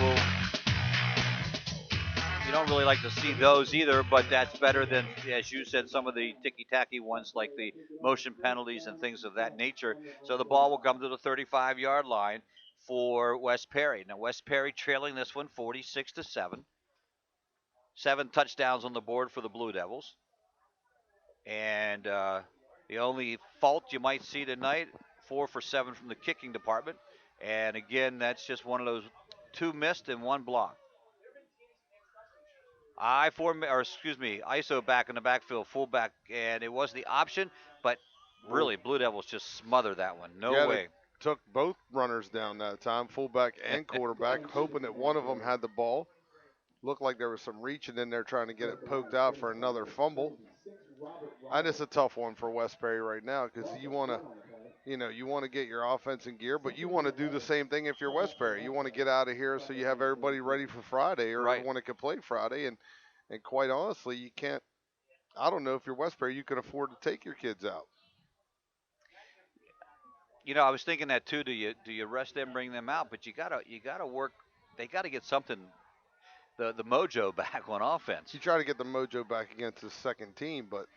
You don't really like to see those either, but that's better than, as you said, some of the ticky-tacky ones like the motion penalties and things of that nature. So the ball will come to the 35-yard line for West Perry. Now, West Perry trailing this one 46-7. 7 touchdowns on the board for the Blue Devils. And the only fault you might see tonight, 4 for 7 from the kicking department. And again, that's just one of those 2 missed and 1 block. ISO back in the backfield, fullback, and it was the option, but really, Blue Devils just smothered that one. No way. Took both runners down that time, fullback and quarterback, hoping that one of them had the ball. Looked like there was some reaching in there trying to get it poked out for another fumble. And it's a tough one for Westbury right now because you want to, you want to get your offense in gear, but you want to do the same thing if you're Westbury. You want to get out of here so you have everybody ready for Friday or Right. want to play Friday. And quite honestly, you can't. I don't know if you're Westbury, you can afford to take your kids out. I was thinking that too. Do you rest them, bring them out? But you gotta work. They got to get something, the mojo back on offense. You try to get the mojo back against the second team, but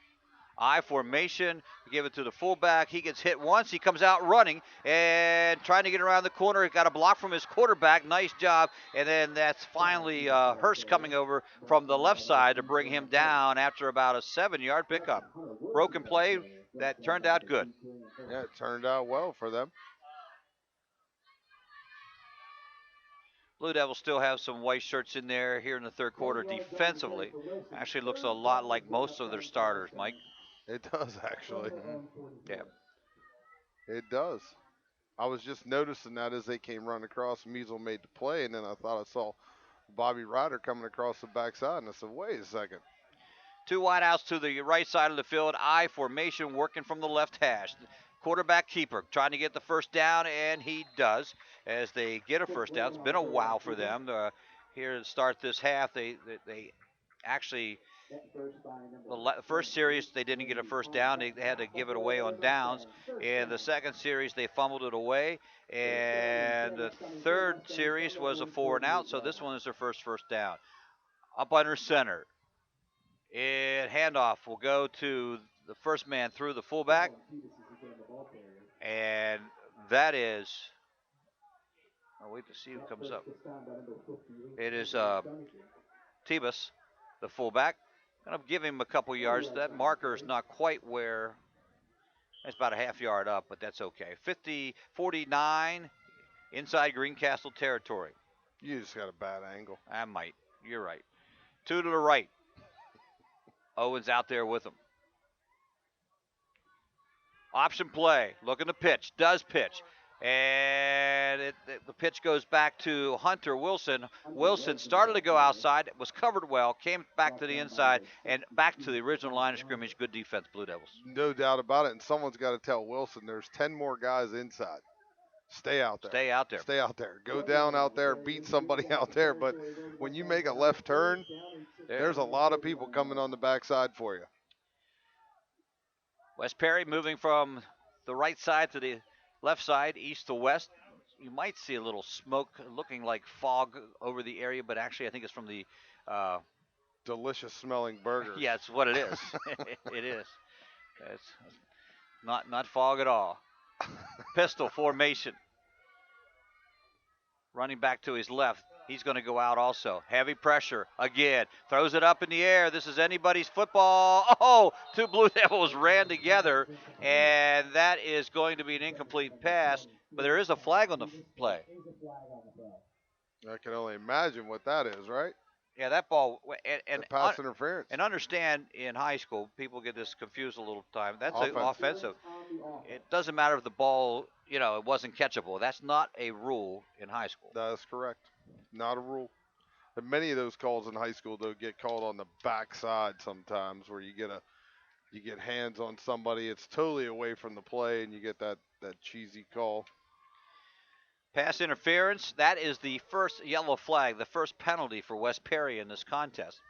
I formation, give it to the fullback. He gets hit once. He comes out running and trying to get around the corner. He got a block from his quarterback. Nice job. And then that's finally Hurst coming over from the left side to bring him down after about a 7-yard pickup. Broken play that turned out good. Yeah, it turned out well for them. Blue Devils still have some white shirts in there here in the third quarter defensively. Actually looks a lot like most of their starters, Mike. It does, actually. Yeah. It does. I was just noticing that as they came running across, Measle made the play, and then I thought I saw Bobby Ryder coming across the backside, and I said, wait a second. Two wideouts to the right side of the field. I formation working from the left hash. Quarterback keeper trying to get the first down, and he does as they get a first down. It's been a while for them. Here to start this half, they actually, the first series they didn't get a first down. They had to give it away on downs. In the second series, they fumbled it away. And the third series was a 4-and-out, so this one is their first down. Up under center. And handoff will go to the first man through the fullback. And that is, I'll wait to see who comes up. It is Tebus, the fullback. Going to give him a couple yards. That marker is not quite where, it's about a half yard up, but that's okay. 49 inside Greencastle territory. You just got a bad angle. I might. You're right. Two to the right. Owen's out there with him. Option play. Looking to pitch. Does pitch. And the pitch goes back to Hunter Wilson. Wilson started to go outside. Was covered well. Came back to the inside. And back to the original line of scrimmage. Good defense, Blue Devils. No doubt about it. And someone's got to tell Wilson there's 10 more guys inside. Stay out there. Stay out there. Stay out there. Go down out there. Beat somebody out there. But when you make a left turn, there's a lot of people coming on the backside for you. West Perry moving from the right side to the left side, east to west. You might see a little smoke looking like fog over the area, but actually I think it's from the delicious smelling burgers. Yeah, it's what it is. It is. It's not fog at all. Pistol formation. Running back to his left. He's going to go out also. Heavy pressure again. Throws it up in the air. This is anybody's football. Oh, two Blue Devils ran together, and that is going to be an incomplete pass, but there is a flag on the play. I can only imagine what that is, right? Yeah, that ball and pass interference. And understand, in high school, people get this confused a little time. That's offensive. It doesn't matter if the ball, it wasn't catchable. That's not a rule in high school. That is correct. Not a rule. And many of those calls in high school, though, get called on the backside sometimes, where you get hands on somebody. It's totally away from the play, and you get that cheesy call. Pass interference. That is the first yellow flag, the first penalty for West Perry in this contest.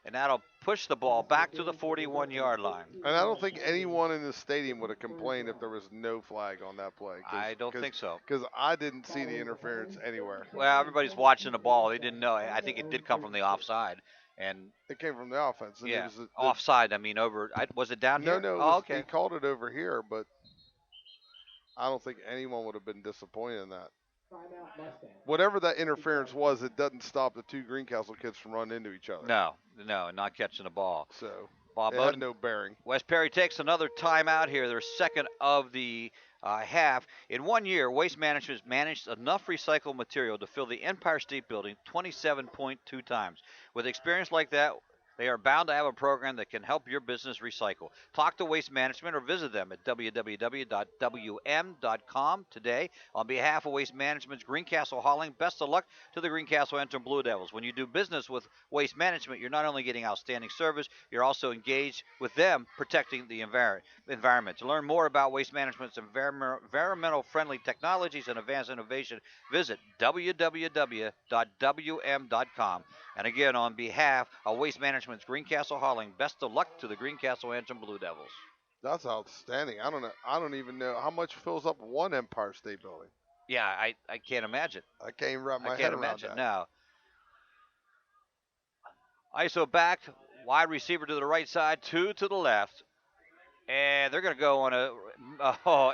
And that'll push the ball back to the 41-yard line. And I don't think anyone in the stadium would have complained if there was no flag on that play. I don't think so. Because I didn't see the interference anywhere. Well, everybody's watching the ball. They didn't know. I think it did come from the offside. And it came from the offense. And yeah, it was offside. I mean, over. Was it down here? No. Okay. He called it over here, but I don't think anyone would have been disappointed in that. Whatever that interference was, it doesn't stop the two Greencastle kids from running into each other. No, not catching the ball. So Bob it had no bearing. West Perry takes another timeout here, their second of the half. In 1 year, Waste Management has managed enough recycled material to fill the Empire State Building 27.2 times. With experience like that, They are bound to have a program that can help your business recycle. Talk to Waste Management or visit them at www.wm.com today. On behalf of Waste Management's Greencastle Hauling, best of luck to the Greencastle Antrim Blue Devils. When you do business with Waste Management, you're not only getting outstanding service, you're also engaged with them protecting the environment. To learn more about Waste Management's environmental friendly technologies and advanced innovation, visit www.wm.com. And again, on behalf of Waste Management's Greencastle Hauling, best of luck to the Greencastle Antrim Blue Devils. That's outstanding. I don't know. I don't even know how much fills up one Empire State Building. Yeah, I can't imagine. I can't even wrap my I head can't around imagine. that. Now, ISO back, wide receiver to the right side, two to the left. And they're going to go on a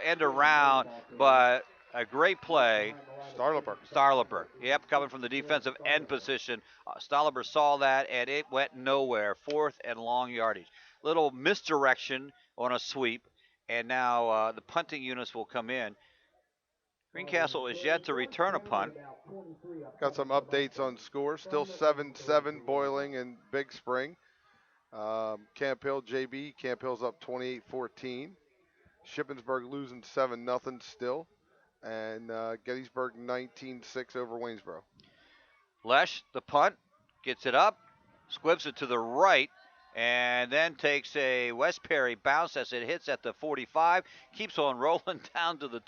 end around, but a great play. Starliper. Yep, coming from the defensive end position. Starliper saw that, and it went nowhere. 4th and long yardage. Little misdirection on a sweep, and now the punting units will come in. Greencastle is yet to return a punt. Got some updates on scores. Still 7-7 Boiling and Big Spring. Camp Hill, JB. Camp Hill's up 28-14. Shippensburg losing 7-0 still. And Gettysburg 19-6 over Waynesboro. Lesh, the punt, gets it up, squibs it to the right, and then takes a West Perry bounce as it hits at the 45, keeps on rolling down to the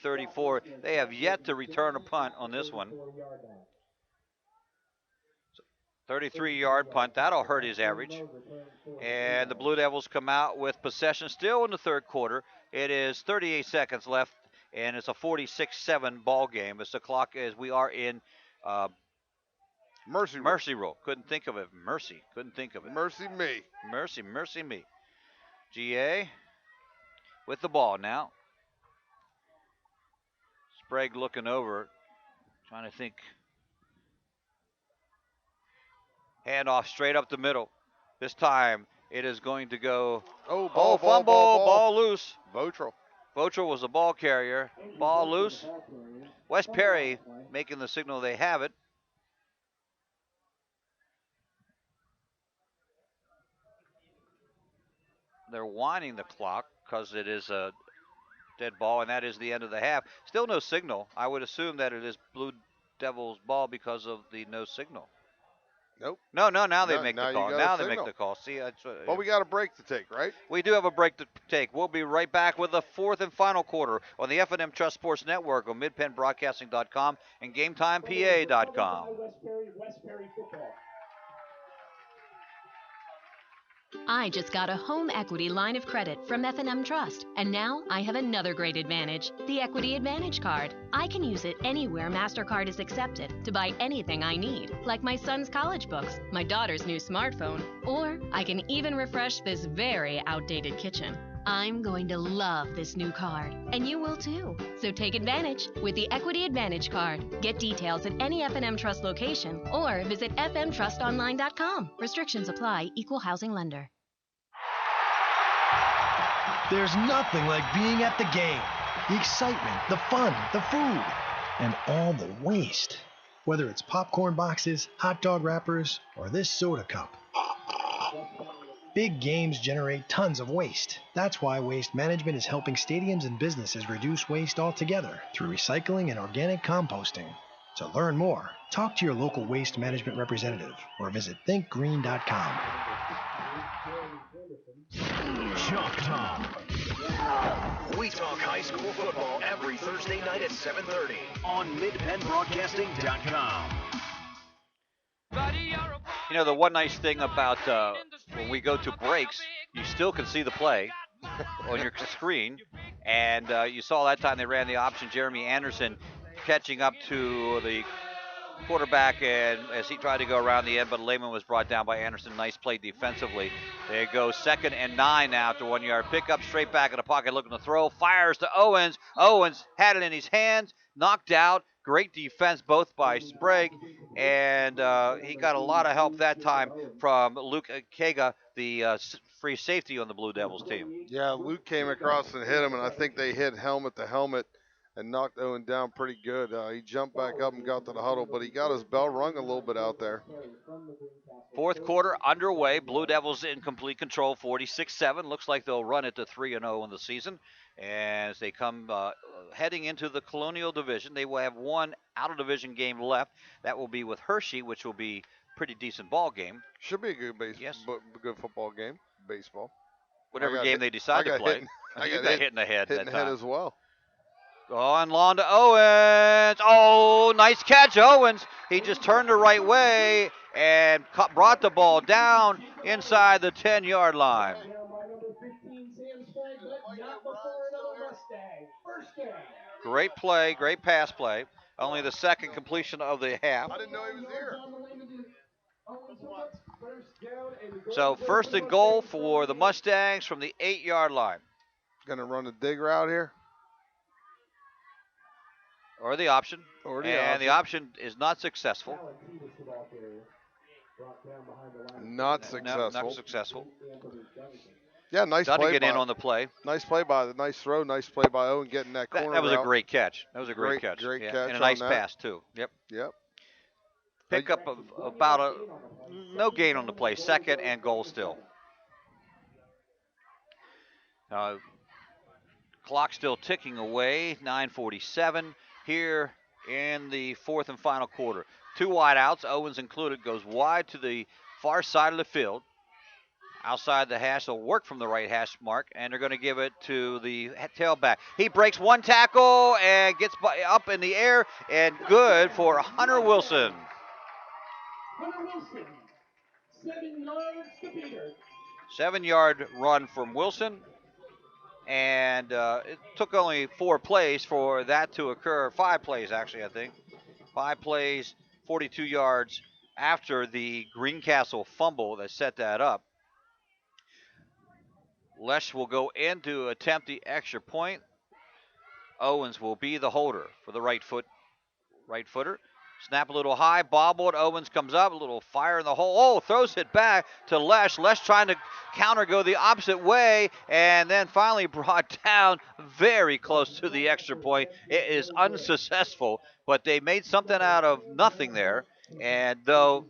34. They have yet to return a punt on this one. 33-yard punt. That'll hurt his average. And the Blue Devils come out with possession still in the third quarter. It is 38 seconds left, and it's a 46-7 ball game as the clock as we are in Mercy Rule. Couldn't think of it. Couldn't think of it. Mercy me. Mercy me. GA with the ball now. Sprague looking over, trying to think. Handoff straight up the middle. This time it is going to go. Fumble. Ball loose. Votral was the ball carrier. Ball loose. West Perry making the signal they have it. They're winding the clock because it is a dead ball, and that is the end of the half. Still no signal. I would assume that it is Blue Devils' ball because of the no signal. Nope. No, now they make the call. Now they make the call. See, well, we got a break to take, right? We do have a break to take. We'll be right back with the fourth and final quarter on the F&M Trust Sports Network on midpennbroadcasting.com and GameTimePA.com. I just got a home equity line of credit from F&M Trust, and now I have another great advantage, the Equity Advantage Card. I can use it anywhere MasterCard is accepted to buy anything I need, like my son's college books, my daughter's new smartphone, or I can even refresh this very outdated kitchen. I'm going to love this new card, and you will too. So take advantage with the Equity Advantage Card. Get details at any F&M Trust location or visit fmtrustonline.com. Restrictions apply. Equal housing lender. There's nothing like being at the game. The excitement, the fun, the food, and all the waste. Whether it's popcorn boxes, hot dog wrappers, or this soda cup. Big games generate tons of waste. That's why Waste Management is helping stadiums and businesses reduce waste altogether through recycling and organic composting. To learn more, talk to your local waste management representative or visit thinkgreen.com. Chalk Talk. We talk high school football every Thursday night at 7:30 on midpennbroadcasting.com. You know, the one nice thing about when we go to breaks, you still can see the play on your screen. And you saw that time they ran the option, Jeremy Anderson catching up to the quarterback, and as he tried to go around the end, but Lehman was brought down by Anderson. Nice play defensively. There you go, 2nd and 9 now after 1 yard. Pick up straight back in the pocket, looking to throw. Fires to Owens. Owens had it in his hands, knocked out. Great defense both by Sprague, and he got a lot of help that time from Luke Kega, the free safety on the Blue Devils team. Yeah, Luke came across and hit him, and I think they hit helmet to helmet and knocked Owen down pretty good. He jumped back up and got to the huddle, but he got his bell rung a little bit out there. Fourth quarter underway. Blue Devils in complete control, 46-7. Looks like they'll run it to 3-0 in the season. As they come heading into the Colonial Division, they will have one out-of-division game left. That will be with Hershey, which will be a pretty decent ball game. Should be a good good football game. Baseball. Whatever game they decide to play. You got hit in the head Hit in the head as well. On lawn to Owens. Oh, nice catch, Owens. He just turned the right way and brought the ball down inside the 10-yard line. Great play, great pass play. Only the second completion of the half. I didn't know he was here. So first and goal for the Mustangs from the 8-yard line. Gonna run a dig route here. Or the option. The option is not successful. Not successful. No, not successful. Yeah, nice Got play. to get in on the play. Nice play by the nice throw, nice play by Owen getting that corner. That was route. a great catch. That was a great catch. Great catch. And a nice pass too. Yep. Yep. Pick up of about no gain on the play. Second and goal still. Clock still ticking away. 9:47 here in the fourth and final quarter. Two wide outs, Owens included, goes wide to the far side of the field. Outside the hash, they'll work from the right hash mark, and they're going to give it to the tailback. He breaks one tackle and gets up in the air, and good for Hunter Wilson. 7 yards to Peter. 7-yard run from Wilson, and it took only 4 plays for that to occur. 5 plays, actually, I think. 5 plays, 42 yards after the Greencastle fumble that set that up. Lesh will go in to attempt the extra point. Owens will be the holder for the right footer. Snap a little high, bobbled. Owens comes up, a little fire in the hole. Oh, throws it back to Lesh. Lesh trying to counter, go the opposite way, and then finally brought down very close to the extra point. It is unsuccessful, but they made something out of nothing there. And though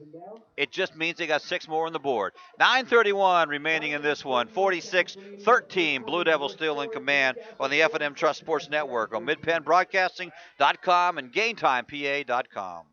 it just means they got 6 more on the board. 9:31 remaining in this one. 46-13. Blue Devils still in command on the F&M Trust Sports Network on midpennbroadcasting.com and GameTimePA.com.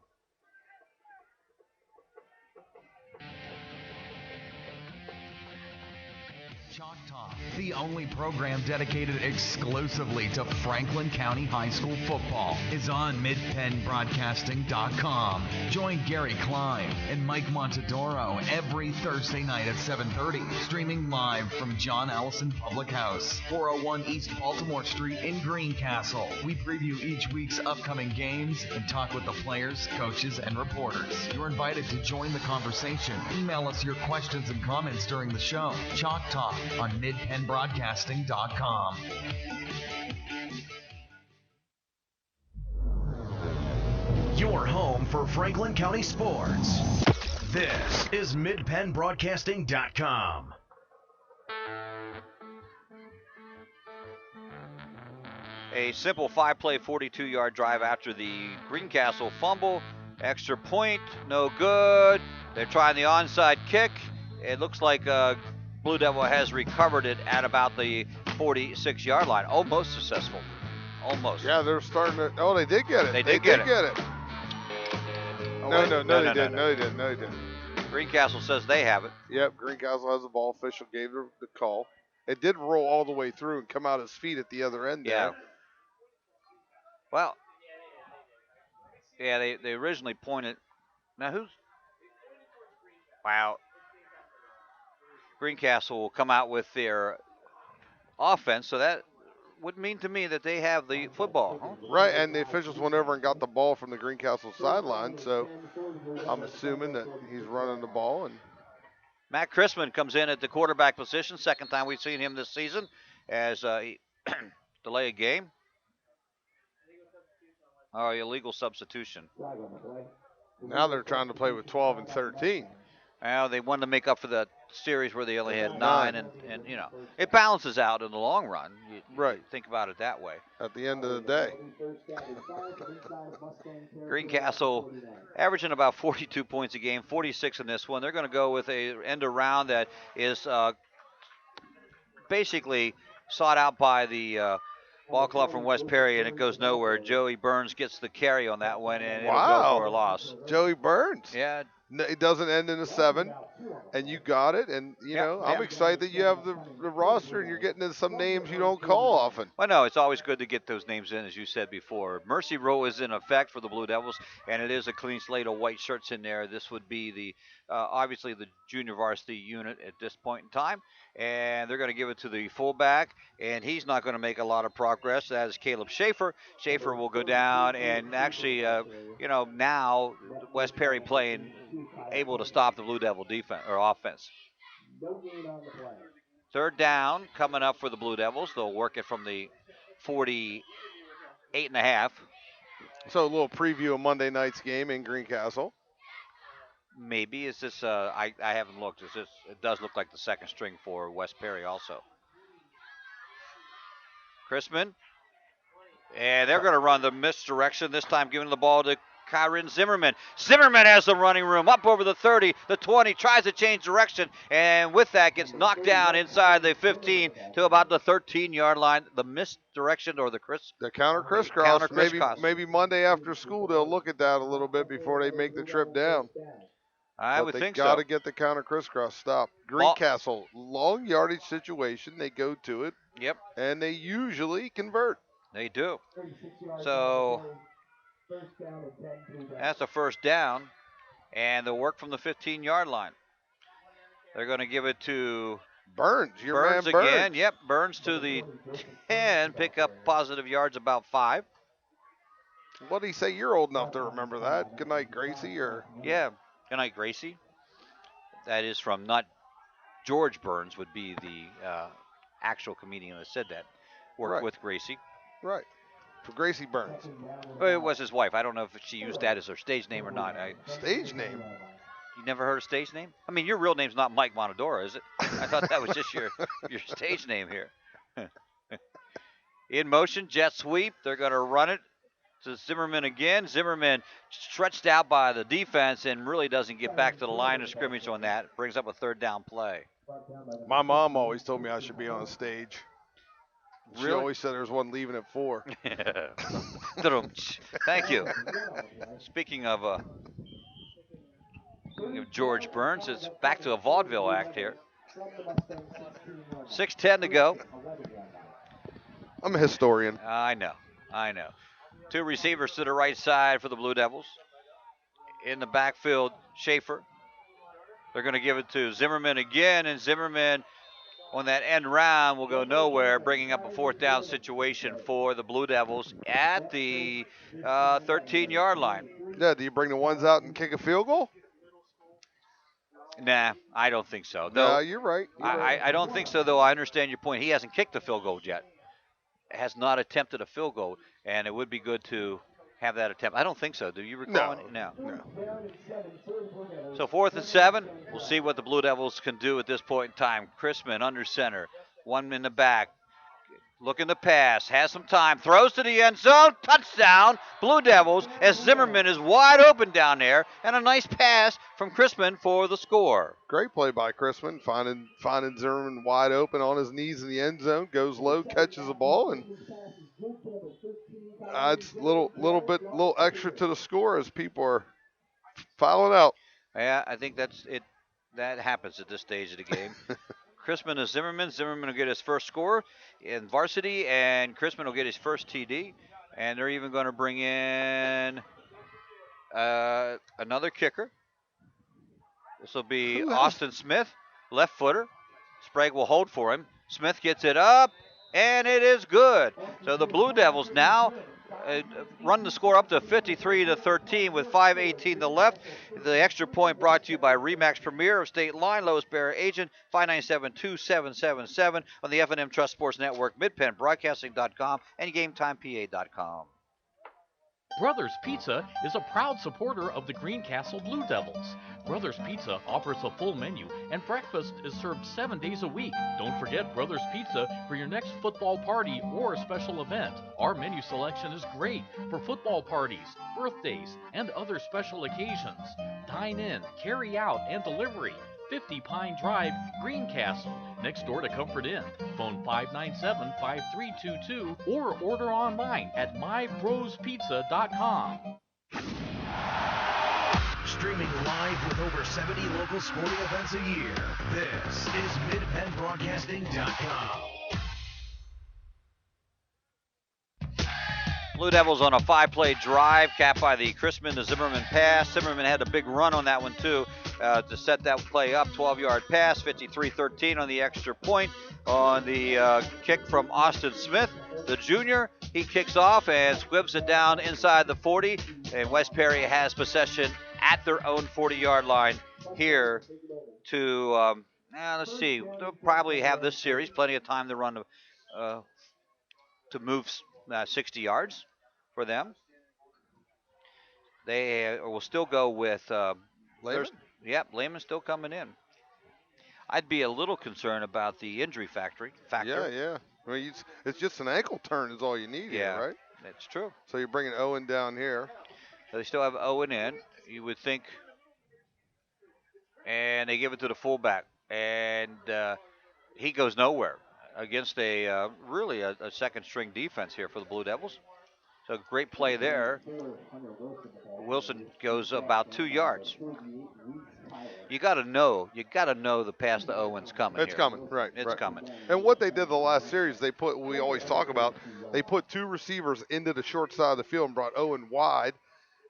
Chalk Talk, the only program dedicated exclusively to Franklin County High School football, is on midpennbroadcasting.com. Join Gary Klein and Mike Montadoro every Thursday night at 7:30, streaming live from John Allison Public House, 401 East Baltimore Street in Greencastle. We preview each week's upcoming games and talk with the players, coaches, and reporters. You're invited to join the conversation. Email us your questions and comments during the show. Chalk Talk on midpennbroadcasting.com. Your home for Franklin County sports. This is midpennbroadcasting.com. A simple 5-play, 42-yard drive after the Greencastle fumble. Extra point, no good. They're trying the onside kick. It looks like Blue Devil has recovered it at about the 46-yard line. Almost successful. Almost. Yeah, they're starting to. Oh, they did get it. They did get it. No, they didn't. Greencastle says they have it. Yep, Greencastle has the ball. Official gave the call. It did roll all the way through and come out his feet at the other end there. Well, yeah, they originally pointed. Now who's? Wow. Greencastle will come out with their offense, so that would mean to me that they have the football. Huh? Right, and the officials went over and got the ball from the Greencastle sideline, so I'm assuming that he's running the ball. And Matt Chrisman comes in at the quarterback position. Second time we've seen him this season as he delay a game. Oh, illegal substitution. Now they're trying to play with 12 and 13. Well, they wanted to make up for the series where they only had 9, Nine. and it balances out in the long run. You Right. think about it that way. At the end of the day. Greencastle averaging about 42 points a game, 46 in this one. They're going to go with a end around that is basically sought out by the ball club from West Perry, and it goes nowhere. Joey Burns gets the carry on that one, and it'll go for a loss. Joey Burns. Yeah. It doesn't end in a 7, and you got it. And, I'm excited that you have the roster and you're getting into some names you don't call often. Well, no, it's always good to get those names in, as you said before. Mercy Row is in effect for the Blue Devils, and it is a clean slate of white shirts in there. This would be the obviously the junior varsity unit at this point in time, and they're going to give it to the fullback, and he's not going to make a lot of progress. That is Caleb Schaefer. Schaefer will go down, and actually, now West Perry playing able to stop the Blue Devil defense or offense. Third down coming up for the Blue Devils. They'll work it from the 48.5. So a little preview of Monday night's game in Greencastle. Maybe is this? I haven't looked. Is this? It does look like the second string for West Perry also. Chrisman, and they're going to run the misdirection this time, giving the ball to Kyron Zimmerman. Zimmerman has some running room up over the 30, the 20, tries to change direction, and with that gets knocked down inside the 15 to about the 13-yard line. The misdirection or the counter crisscross. Maybe Monday after school they'll look at that a little bit before they make the trip down. I would think so. They got to get the counter crisscross stopped. Greencastle, long yardage situation. They go to it. Yep. And they usually convert. They do. So that's a first down, and they'll work from the 15-yard line. They're going to give it to Burns. Burns again. Yep, Burns to the 10, pick up positive yards about 5. What did he say? You're old enough to remember that. Good night, Gracie. Yeah. Good night, Gracie. That is from not George Burns would be the actual comedian that said that. Worked with Gracie. Right. For Gracie Burns. Well, it was his wife. I don't know if she used that as her stage name or not. Stage name? You never heard a stage name? I mean, your real name's not Mike Montadora, is it? I thought that was just your stage name here. In motion, jet sweep. They're going to run it to Zimmerman again. Zimmerman stretched out by the defense and really doesn't get back to the line of scrimmage on that. Brings up a third down play. My mom always told me I should be on stage. She Really? always said there was one leaving at 4. Thank you. Speaking of George Burns, it's back to a vaudeville act here. 6:10 to go. I'm a historian. I know. 2 receivers to the right side for the Blue Devils. In the backfield, Schaefer. They're going to give it to Zimmerman again, and Zimmerman on that end round will go nowhere, bringing up a 4th down situation for the Blue Devils at the 13-yard line. Yeah, do you bring the ones out and kick a field goal? Nah, I don't think so. No, you're right. I don't think so, though. I understand your point. He hasn't kicked a field goal yet. Has not attempted a field goal, and it would be good to have that attempt. I don't think so. Do you recall any? No. So 4th and 7. We'll see what the Blue Devils can do at this point in time. Chrisman under center. One in the back. Looking to pass. Has some time. Throws to the end zone. Touchdown. Blue Devils as Zimmerman is wide open down there. And a nice pass from Chrisman for the score. Great play by Chrisman. Finding Zimmerman wide open on his knees in the end zone. Goes low, catches the ball, and adds a little extra to the score as people are filing out. Yeah, I think that's it. That happens at this stage of the game. Chrisman to Zimmerman. Zimmerman will get his first score in varsity, and Chrisman will get his first TD. And they're even going to bring in another kicker. This will be Austin Smith, left footer. Sprague will hold for him. Smith gets it up, and it is good. So the Blue Devils now run the score up to 53-13 with 5:18 to left. The extra point brought to you by Remax Premier of State Line, lowest bearer agent, 597-2777 on the F&M Trust Sports Network, MidPennBroadcasting.com, and GameTimePA.com. Brothers Pizza is a proud supporter of the Greencastle Blue Devils. Brothers Pizza offers a full menu, and breakfast is served 7 days a week. Don't forget Brothers Pizza for your next football party or special event. Our menu selection is great for football parties, birthdays, and other special occasions. Dine in, carry out, and delivery. 50 Pine Drive, Greencastle, next door to Comfort Inn. Phone 597-5322 or order online at mybrospizza.com. Streaming live with over 70 local sporting events a year, this is MidPennBroadcasting.com. Blue Devils on a 5-play drive, capped by the Chrisman to Zimmerman pass. Zimmerman had a big run on that one, too, to set that play up. 12-yard pass, 53-13 on the extra point. On the kick from Austin Smith, the junior, he kicks off and squibs it down inside the 40. And West Perry has possession at their own 40-yard line here to, let's see, they'll probably have this series, plenty of time to run to move 60 yards for them. They will still go with Lehman? Yep, Lehman's still coming in. I'd be a little concerned about the injury factor. Yeah. I mean, it's just an ankle turn is all you need here, right? That's true. So you're bringing Owen down here. So they still have Owen in. You would think, and they give it to the fullback, and he goes nowhere against a really a second-string defense here for the Blue Devils. So great play there. Wilson goes about 2 yards. You got to know the pass to Owen's coming. It's coming, right? It's coming. And what they did the last series, we always talk about, they put 2 receivers into the short side of the field and brought Owen wide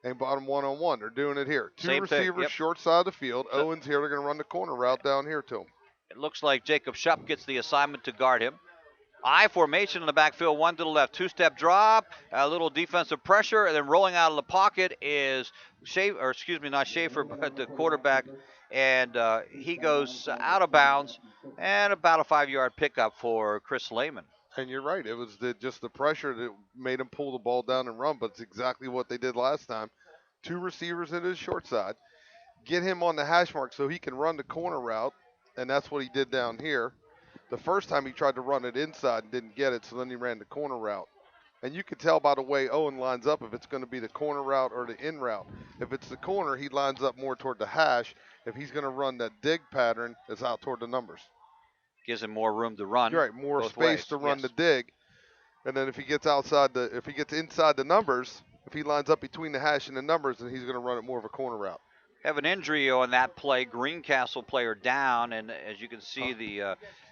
and brought him one-on-one. They're doing it here. 2 Same receivers, thing, yep. short side of the field. Owen's here. They're going to run the corner route down here to him. It looks like Jacob Shupp gets the assignment to guard him. I formation in the backfield, one to the left, 2-step drop, a little defensive pressure, and then rolling out of the pocket is not Schaefer, but the quarterback, and he goes out of bounds, and about a 5-yard pickup for Chris Lehman. And you're right. It was just the pressure that made him pull the ball down and run, but it's exactly what they did last time. 2 receivers in his short side. Get him on the hash mark so he can run the corner route, and that's what he did down here. The first time he tried to run it inside and didn't get it, so then he ran the corner route. And you can tell by the way Owen lines up if it's going to be the corner route or the in route. If it's the corner, he lines up more toward the hash. If he's going to run that dig pattern, it's out toward the numbers. Gives him more room to run. You're right, more space ways. to run the dig. And then if he gets inside the numbers, if he lines up between the hash and the numbers, then he's going to run it more of a corner route. Have an injury on that play. Greencastle player down, and as you can see,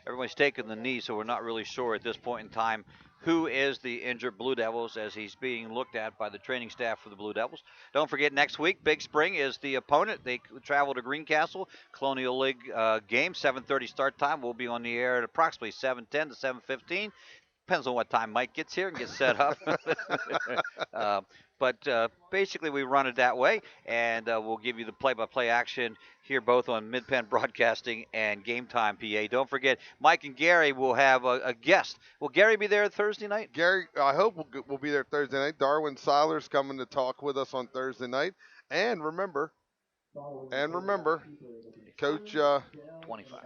everybody's taking the knee, so we're not really sure at this point in time who is the injured Blue Devils as he's being looked at by the training staff for the Blue Devils. Don't forget, next week, Big Spring is the opponent. They travel to Greencastle, Colonial League game, 7:30 start time. We'll be on the air at approximately 7:10 to 7:15. Depends on what time Mike gets here and gets set up. But basically, we run it that way, and we'll give you the play-by-play action here both on Mid-Penn Broadcasting and Game Time PA. Don't forget, Mike and Gary will have a guest. Will Gary be there Thursday night? Gary, I hope we'll be there Thursday night. Darwin Seiler's coming to talk with us on Thursday night. And remember, Coach 25.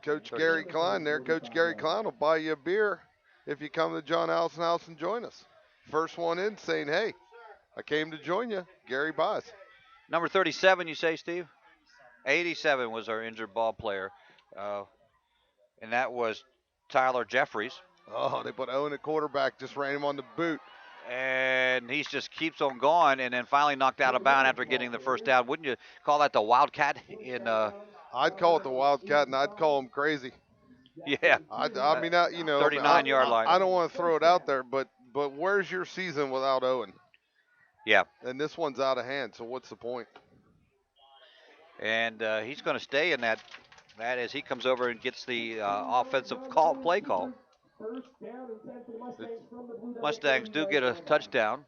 Coach Gary Klein there. Coach Gary Klein will buy you a beer if you come to John Allison House and join us. First one in saying, hey, I came to join you. Gary buys. Number 37, you say, Steve? 87 was our injured ball player. And that was Tyler Jeffries. Oh, they put Owen at quarterback, just ran him on the boot. And he just keeps on going and then finally knocked out of bounds after getting the first down. Wouldn't you call that the Wildcat? I'd call it the Wildcat, and I'd call him crazy. Yeah. I mean, 39-yard line. I don't want to throw it out there, but where's your season without Owen? Yeah. And this one's out of hand, so what's the point? And he's going to stay in that as he comes over and gets the offensive play call. Mustangs do get a touchdown.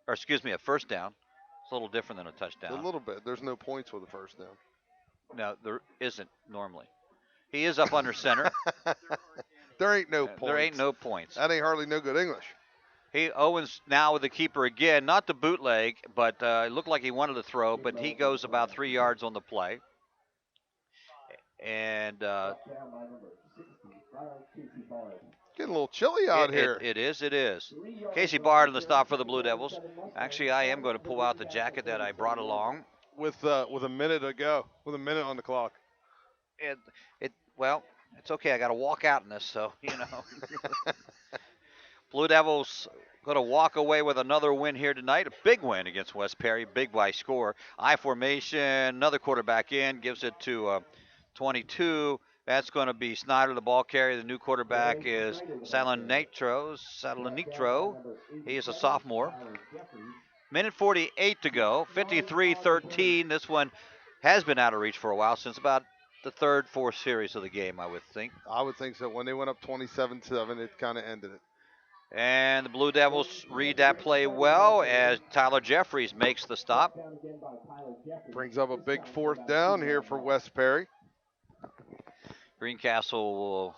Or excuse me, a first down. It's a little different than a touchdown. A little bit. There's no points with a first down. No, there isn't normally. He is up under center. There ain't no points. There ain't no points. That ain't hardly no good English. Owens now with the keeper again, not the bootleg, but it looked like he wanted to throw, but he goes about 3 yards on the play. And getting a little chilly out here. It is. Casey Bard on the stop for the Blue Devils. Actually, I am going to pull out the jacket that I brought along. With a minute to go, with a minute on the clock. Well, it's okay. I got to walk out in this, so, you know. Blue Devils going to walk away with another win here tonight. A big win against West Perry, big by score. I formation, another quarterback in, gives it to 22. That's going to be Snyder, the ball carrier. The new quarterback is Salinitro. He is a sophomore. Minute 48 to go, 53-13. This one has been out of reach for a while, since about the third, fourth series of the game, I would think. I would think so. When they went up 27-7, it kind of ended it. And the Blue Devils read that play well as Tyler Jeffries makes the stop. Brings up a big fourth down here for West Perry. Greencastle will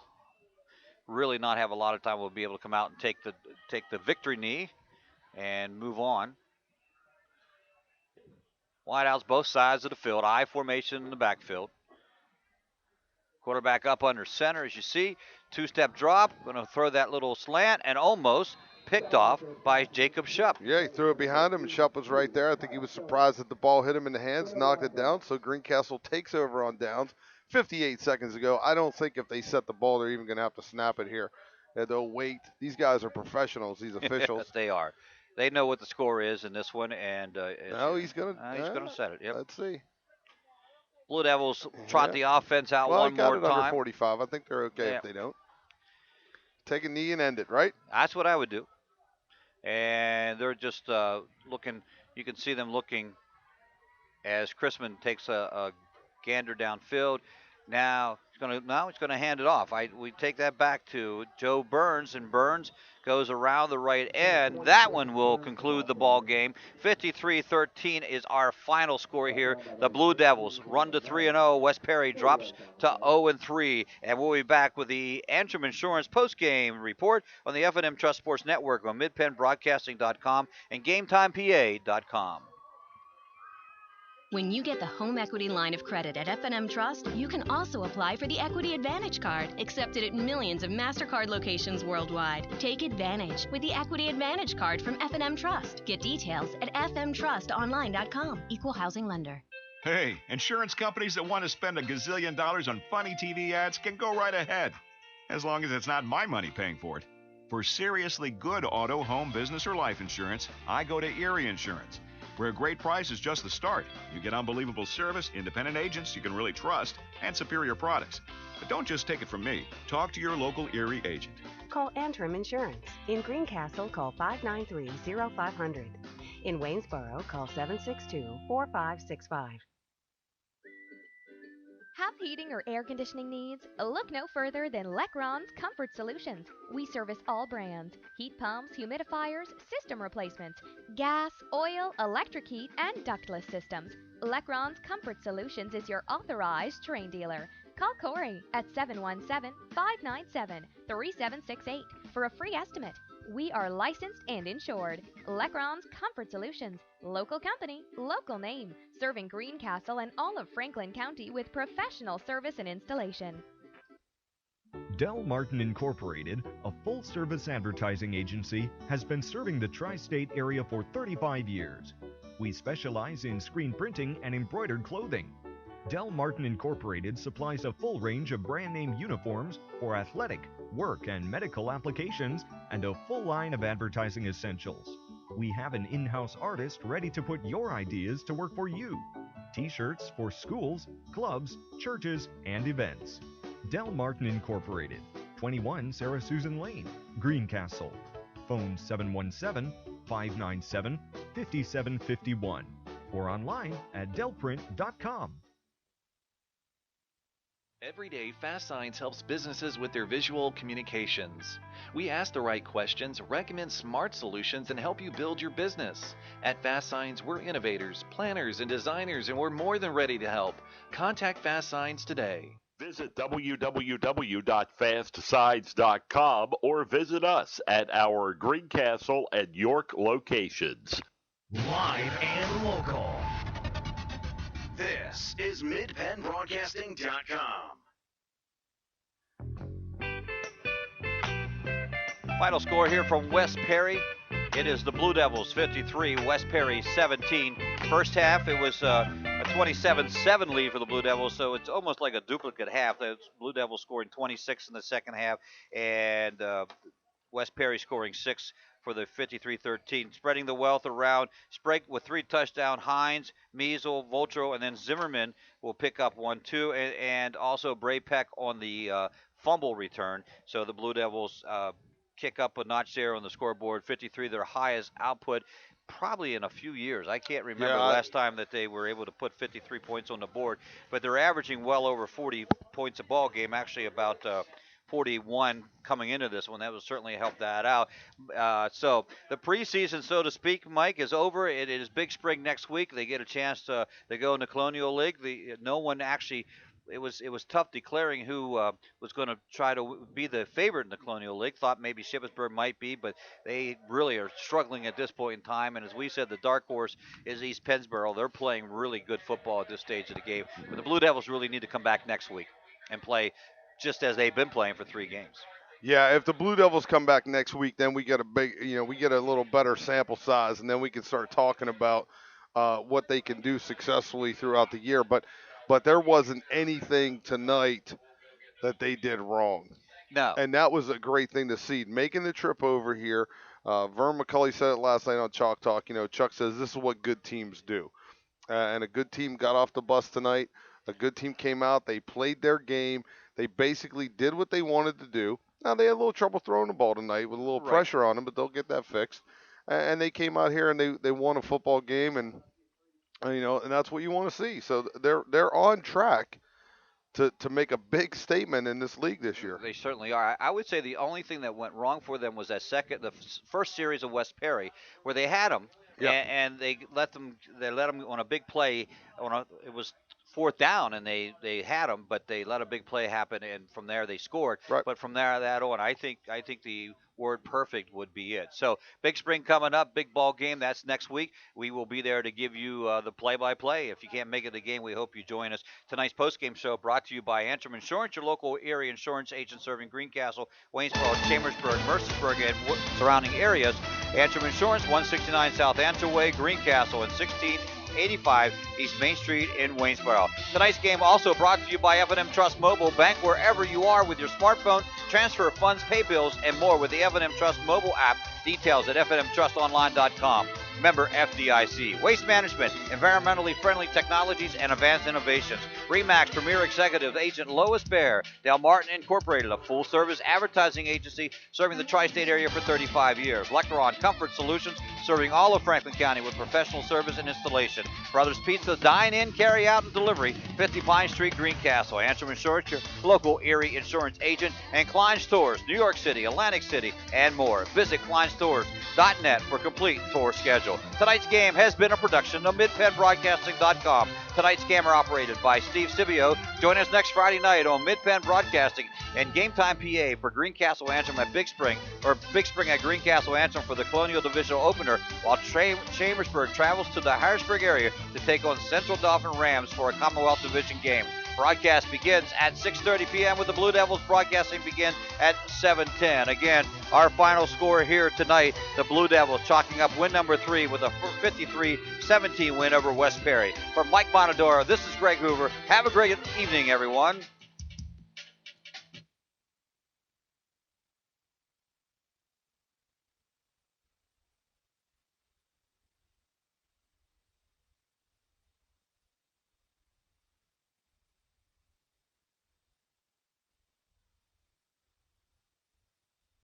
really not have a lot of time. We'll be able to come out and take the victory knee and move on. Wideouts both sides of the field. I formation in the backfield. Quarterback up under center, as you see. Two-step drop. Going to throw that little slant and almost picked off by Jacob Shupp. Yeah, he threw it behind him, and Shupp was right there. I think he was surprised that the ball hit him in the hands, knocked it down, so Greencastle takes over on downs. 58 seconds ago. I don't think if they set the ball, they're even going to have to snap it here. They'll wait. These guys are professionals, these officials. Yes, they are. They know what the score is in this one, and no, he's going to set it. Yep. Let's see. Blue Devils trot the offense out one more time. Under 45. I think they're okay if they don't. Take a knee and end it, right? That's what I would do. And they're just looking. You can see them looking as Chrisman takes a gander downfield. Now he's going to hand it off. We take that back to Joe Burns, and Burns goes around the right end. That one will conclude the ball game. 53-13 is our final score here. The Blue Devils run to 3-0. West Perry drops to 0-3. And we'll be back with the Antrim Insurance postgame report on the F&M Trust Sports Network on midpennbroadcasting.com and GameTimePA.com. When you get the home equity line of credit at F&M Trust, you can also apply for the Equity Advantage Card, accepted at millions of MasterCard locations worldwide. Take advantage with the Equity Advantage Card from F&M Trust. Get details at fmtrustonline.com. Equal housing lender. Hey, insurance companies that want to spend $1 gazillion on funny TV ads can go right ahead, as long as it's not my money paying for it. For seriously good auto, home, business, or life insurance, I go to Erie Insurance, where a great price is just the start. You get unbelievable service, independent agents you can really trust, and superior products. But don't just take it from me. Talk to your local Erie agent. Call Antrim Insurance. In Greencastle, call 593-0500. In Waynesboro, call 762-4565. Have heating or air conditioning needs? Look no further than Lecron's Comfort Solutions. We service all brands: heat pumps, humidifiers, system replacements, gas, oil, electric heat, and ductless systems. Lecron's Comfort Solutions is your authorized Trane dealer. Call Corey at 717-597-3768 for a free estimate. We are licensed and insured. Lecron's Comfort Solutions. Local company, local name. Serving Greencastle and all of Franklin County with professional service and installation. Del Martin Incorporated, a full-service advertising agency, has been serving the tri-state area for 35 years. We specialize in screen printing and embroidered clothing. Del Martin Incorporated supplies a full range of brand-name uniforms for athletic, work, and medical applications, and a full line of advertising essentials. We have an in-house artist ready to put your ideas to work for you. T-shirts for schools, clubs, churches, and events. Del Martin Incorporated, 21 Sarah Susan Lane, Greencastle. Phone 717-597-5751 or online at delprint.com. Every day, Fast Signs helps businesses with their visual communications. We ask the right questions, recommend smart solutions, and help you build your business. At Fast Signs, we're innovators, planners, and designers, and we're more than ready to help. Contact Fast Signs today. Visit www.fastsides.com or visit us at our Greencastle and York locations. Live and local. This is MidPennBroadcasting.com. Final score here from West Perry. It is the Blue Devils 53, West Perry 17. First half, it was a 27-7 lead for the Blue Devils, so it's almost like a duplicate half. The Blue Devils scoring 26 in the second half, and West Perry scoring 6 for the 53-13. Spreading the wealth around, Sprague with 3 touchdowns. Hines, Measle, Voltro, and then Zimmerman will pick up 1-2, and also Braypeck on the fumble return. So the Blue Devils kick up a notch there on the scoreboard. 53, their highest output probably in a few years. I can't remember the last time that they were able to put 53 points on the board, but they're averaging well over 40 points a ball game, actually about 41 coming into this one. That will certainly help that out. So the preseason, so to speak, Mike, is over. It is Big Spring next week. They get a chance to go in the Colonial League. No one actually, it was tough declaring who was going to try to be the favorite in the Colonial League. Thought maybe Shippensburg might be, but they really are struggling at this point in time. And as we said, the dark horse is East Pennsboro. They're playing really good football at this stage of the game. But the Blue Devils really need to come back next week and play just as they've been playing for 3 games. Yeah, if the Blue Devils come back next week, then we get we get a little better sample size, and then we can start talking about what they can do successfully throughout the year. But there wasn't anything tonight that they did wrong. No. And that was a great thing to see. Making the trip over here, Vern McCulley said it last night on Chalk Talk. Chuck says this is what good teams do. And a good team got off the bus tonight. A good team came out. They played their game. They basically did what they wanted to do. Now, they had a little trouble throwing the ball tonight with a little pressure on them, but they'll get that fixed. And they came out here and they won a football game, and and that's what you want to see. So they're on track to make a big statement in this league this year. They certainly are. I would say the only thing that went wrong for them was the first series of West Perry, where they had them, and they let them on a big play. It was 4th down, and they had them, but they let a big play happen, and from there they scored. Right. But from that on, I think the word perfect would be it. So Big Spring coming up, big ball game. That's next week. We will be there to give you the play-by-play. If you can't make it the game, we hope you join us. Tonight's postgame show brought to you by Antrim Insurance, your local area insurance agent serving Greencastle, Waynesboro, Chambersburg, Mercersburg, and surrounding areas. Antrim Insurance, 169 South Antrim Way, Greencastle, and 1685 East Main Street in Waynesboro. Tonight's game also brought to you by F&M Trust Mobile. Bank wherever you are with your smartphone. Transfer funds, pay bills, and more with the F&M Trust Mobile app. Details at fnmtrustonline.com. Member FDIC. Waste Management, environmentally friendly technologies and advanced innovations. RE/MAX Premier Executive Agent Lois Bear. Del Martin Incorporated, a full-service advertising agency serving the tri-state area for 35 years. Lecteron Comfort Solutions, serving all of Franklin County with professional service and installation. Brothers Pizza, dine-in, carry-out, and delivery. 50 Pine Street, Greencastle. Antrim Insurance, your local Erie insurance agent. And Klein Stores, New York City, Atlantic City, and more. Visit kleinstores.net for complete tour schedule. Tonight's game has been a production of MidPennBroadcasting.com. Tonight's camera operated by Steve Sibio. Join us next Friday night on Mid-Penn Broadcasting and Game Time PA for Greencastle Antrim at Big Spring, or Big Spring at Greencastle Antrim for the Colonial Divisional Opener, while Chambersburg travels to the Harrisburg area to take on Central Dauphin Rams for a Commonwealth Division game. Broadcast begins at 6:30 p.m. with the Blue Devils. Broadcasting begins at 7:10. Again, our final score here tonight, the Blue Devils chalking up win number 3 with a 53-17 win over West Perry. For Mike Montadoro, this is Greg Hoover. Have a great evening, everyone.